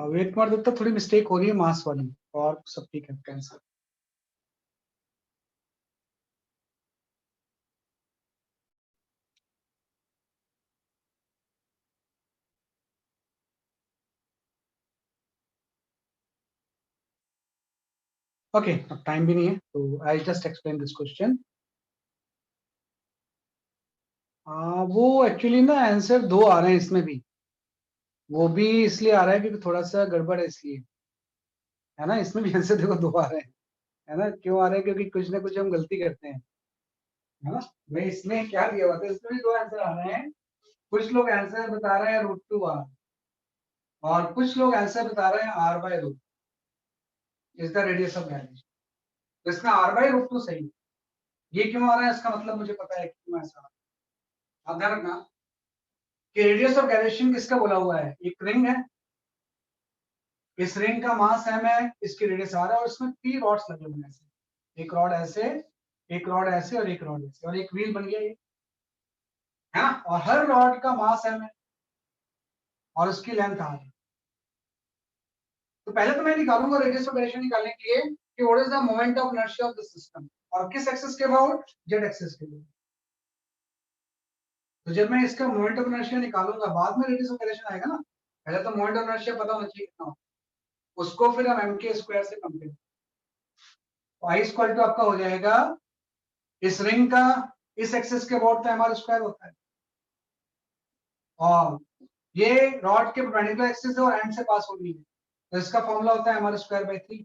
वेट मार देता, थोड़ी मिस्टेक हो रही है मास वाली, और सब ठीक है कैंसर। ओके, अब टाइम भी नहीं है तो I just explain this question. वो एक्चुअली ना आंसर 2 आ रहे हैं इसमें भी, वो भी इसलिए आ रहा है क्योंकि थोड़ा सा गड़बड़ है इसलिए, है ना। इसमें भी आंसर देखो 2 आ रहे हैं, है ना। क्यों आ रहे हैं? क्योंकि कुछ ना कुछ हम गलती करते हैं, है ना। भाई इसमें क्या दिया हुआ था, इसमें भी 2 आंसर आ रहे हैं। कुछ लोग आंसर बता रहे हैं √2r, और कुछ लोग आंसर बता रहे हैं r/√2 is the radius of gyration. तो इसमें r/√2 सही है। ये क्यों आ रहा है इसका मतलब मुझे पता है क्यों ऐसा आ रहा है। आप ध्यान रखना कि रेडियस ऑफ गायरेशन किसका बोला हुआ है, एक रिंग है, इस रिंग का मास m है, इसकी रेडियस r है, और इसमें 3 रॉड्स लगे हुए हैं ऐसे, एक रॉड ऐसे, एक रॉड ऐसे, और एक रॉड ऐसे, और एक व्हील बन गया ये, है ना। और हर रॉड का मास m है और उसकी लेंथ r है। तो पहले तो मैं निकालूंगा रेडियस ऑफ गायरेशन निकालने के लिए कि what is the moment of inertia of the system, और किस एक्सिस के अबाउट, जेड एक्सिस के अबाउट। तो जब मैं इसका मोमेंट ऑफ इनर्शिया निकालूंगा, बाद में रेडियस ऑफ गायरेशन आएगा ना। पहले तो मोमेंट ऑफ इनर्शिया पता होना चाहिए कितना, उसको फिर हम m के स्क्वायर से कंपेयर, तो I इक्वल टू आपका हो जाएगा, इस रिंग का इस एक्सिस के अबाउट तो mr स्क्वायर होता है, और ये रॉड के परपेंडिकुलर एक्सिस है और एंड से पास हो रही है, तो इसका फॉर्मूला होता है mr square by 3,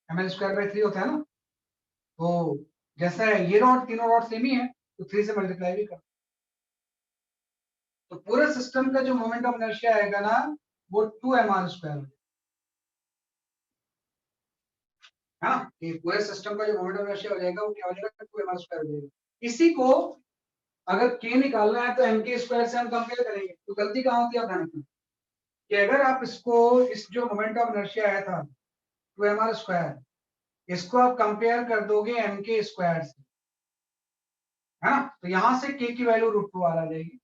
ml square by 3 होता है ना। तो जैसा है ये रॉड, तीनों रॉड सेम ही है, तो 3 से मल्टीप्लाई भी कर, तो पूरे सिस्टम का जो मोमेंट ऑफ इनर्शिया आएगा ना, वो 2mr स्क्वायर है ना। ये पूरे सिस्टम का जो मोमेंट ऑफ इनर्शिया हो जाएगा वो क्या हो जाएगा, 2mr स्क्वायर हो जाएगा। इसी को अगर k निकालना है तो m के स्क्वायर से हम कंपेयर करेंगे। तो गलती कहाँ होती है, आप ध्यान रखना कि अगर आप इसको, इस जो मोमेंट ऑफ इनर्शिया आया था 2mr स्क्वायर, इसको आप कंपेयर कर दोगे m के स्क्वायर से, है ना, तो यहां से k की वैल्यू √2r आ जाएगी,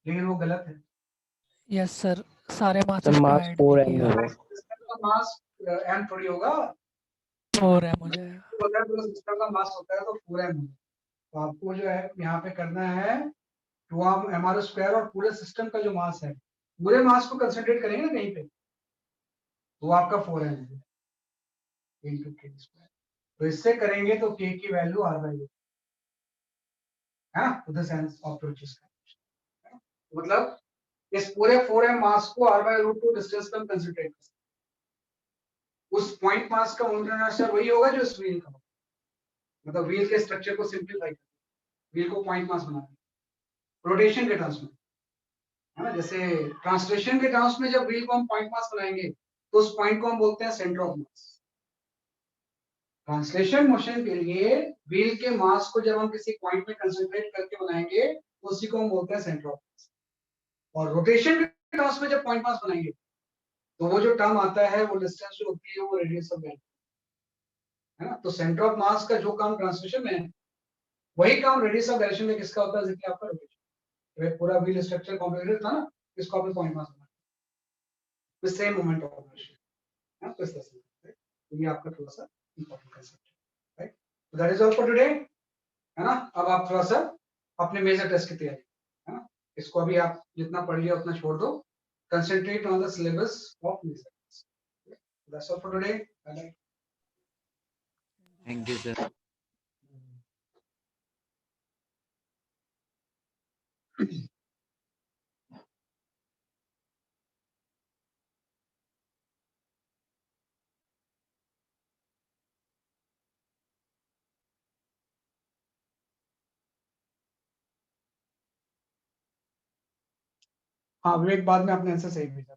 लेकिन वो गलत है। यस सर, सारे मास सर उसको मास ऐड 4 नहीं m किया। होगा। सिस्टम का मास m थोड़ी होगा, 4m हो जाएगा। तो अगर पूरा सिस्टम का मास होता है तो 4m, तो आपको जो है यहाँ पे करना है 2m स्क्वायर, और पूरे सिस्टम का जो मास है, पूरे मास को कंसंट्रेट करेंगे ना कहीं पे, तो आपका 4m है into k स्क्वायर। तो इससे करेंगे तो k की वैल्यू r/2 है ना, तो दिस सेंस ऑफ प्रोचेस का, मतलब इस पूरे 4m मास को r/√2 डिस्टेंस पे हम कंसंट्रेट कर सकते हैं। उस पॉइंट मास का मोमेंट इनर्शिया वही होगा जो इस व्हील का होगा, मतलब व्हील के स्ट्रक्चर को सिंपलीफाई कर, व्हील को पॉइंट मास बनाना रोटेशन के टर्म्स में, है ना। जैसे ट्रांसलेशन के टर्म्स में जब व्हील को हम पॉइंट मास बनाएंगे तो उस पॉइंट को हम बोलते हैं centre of mass. Translation motion के लिए व्हील के मास को जब हम किसी पॉइंट में कंसंट्रेट करके बनाएंगे तो उसी को हम बोलते हैं सेंटर ऑफ मास। और रोटेशन के टर्म्स में जब पॉइंट मास बनाएंगे तो वो जो टर्म आता है, वो डिस्टेंस जो होती है वो रेडियस ऑफ गैलेक्सी, है ना। तो सेंटर ऑफ मास का जो काम ट्रांसलेशन में है, वही काम रेडियस ऑफ गैलेक्सी में किसका होता है, जैसे आपका रोटेशन। पूरा व्हील स्ट्रक्चर कॉम्प्लिकेटेड था ना, इसको आपने पॉइंट मास बनाया, the same moment of inertia, है, तो इस तरह से ये आपका थोड़ा सा इंपॉर्टेंट कांसेप्ट है, राइट। तो that is all for today, है ना। अब आप थोड़ा सा अपने मेजर टेस्ट की तैयारी, है ना, इसको अभी आप जितना पढ़ लिया उतना छोड़ दो, concentrate on the syllabus of major test. That's all for today, bye bye. Thank you sir. हाँ, विवेक बाद में आपने आंसर सही भेजा।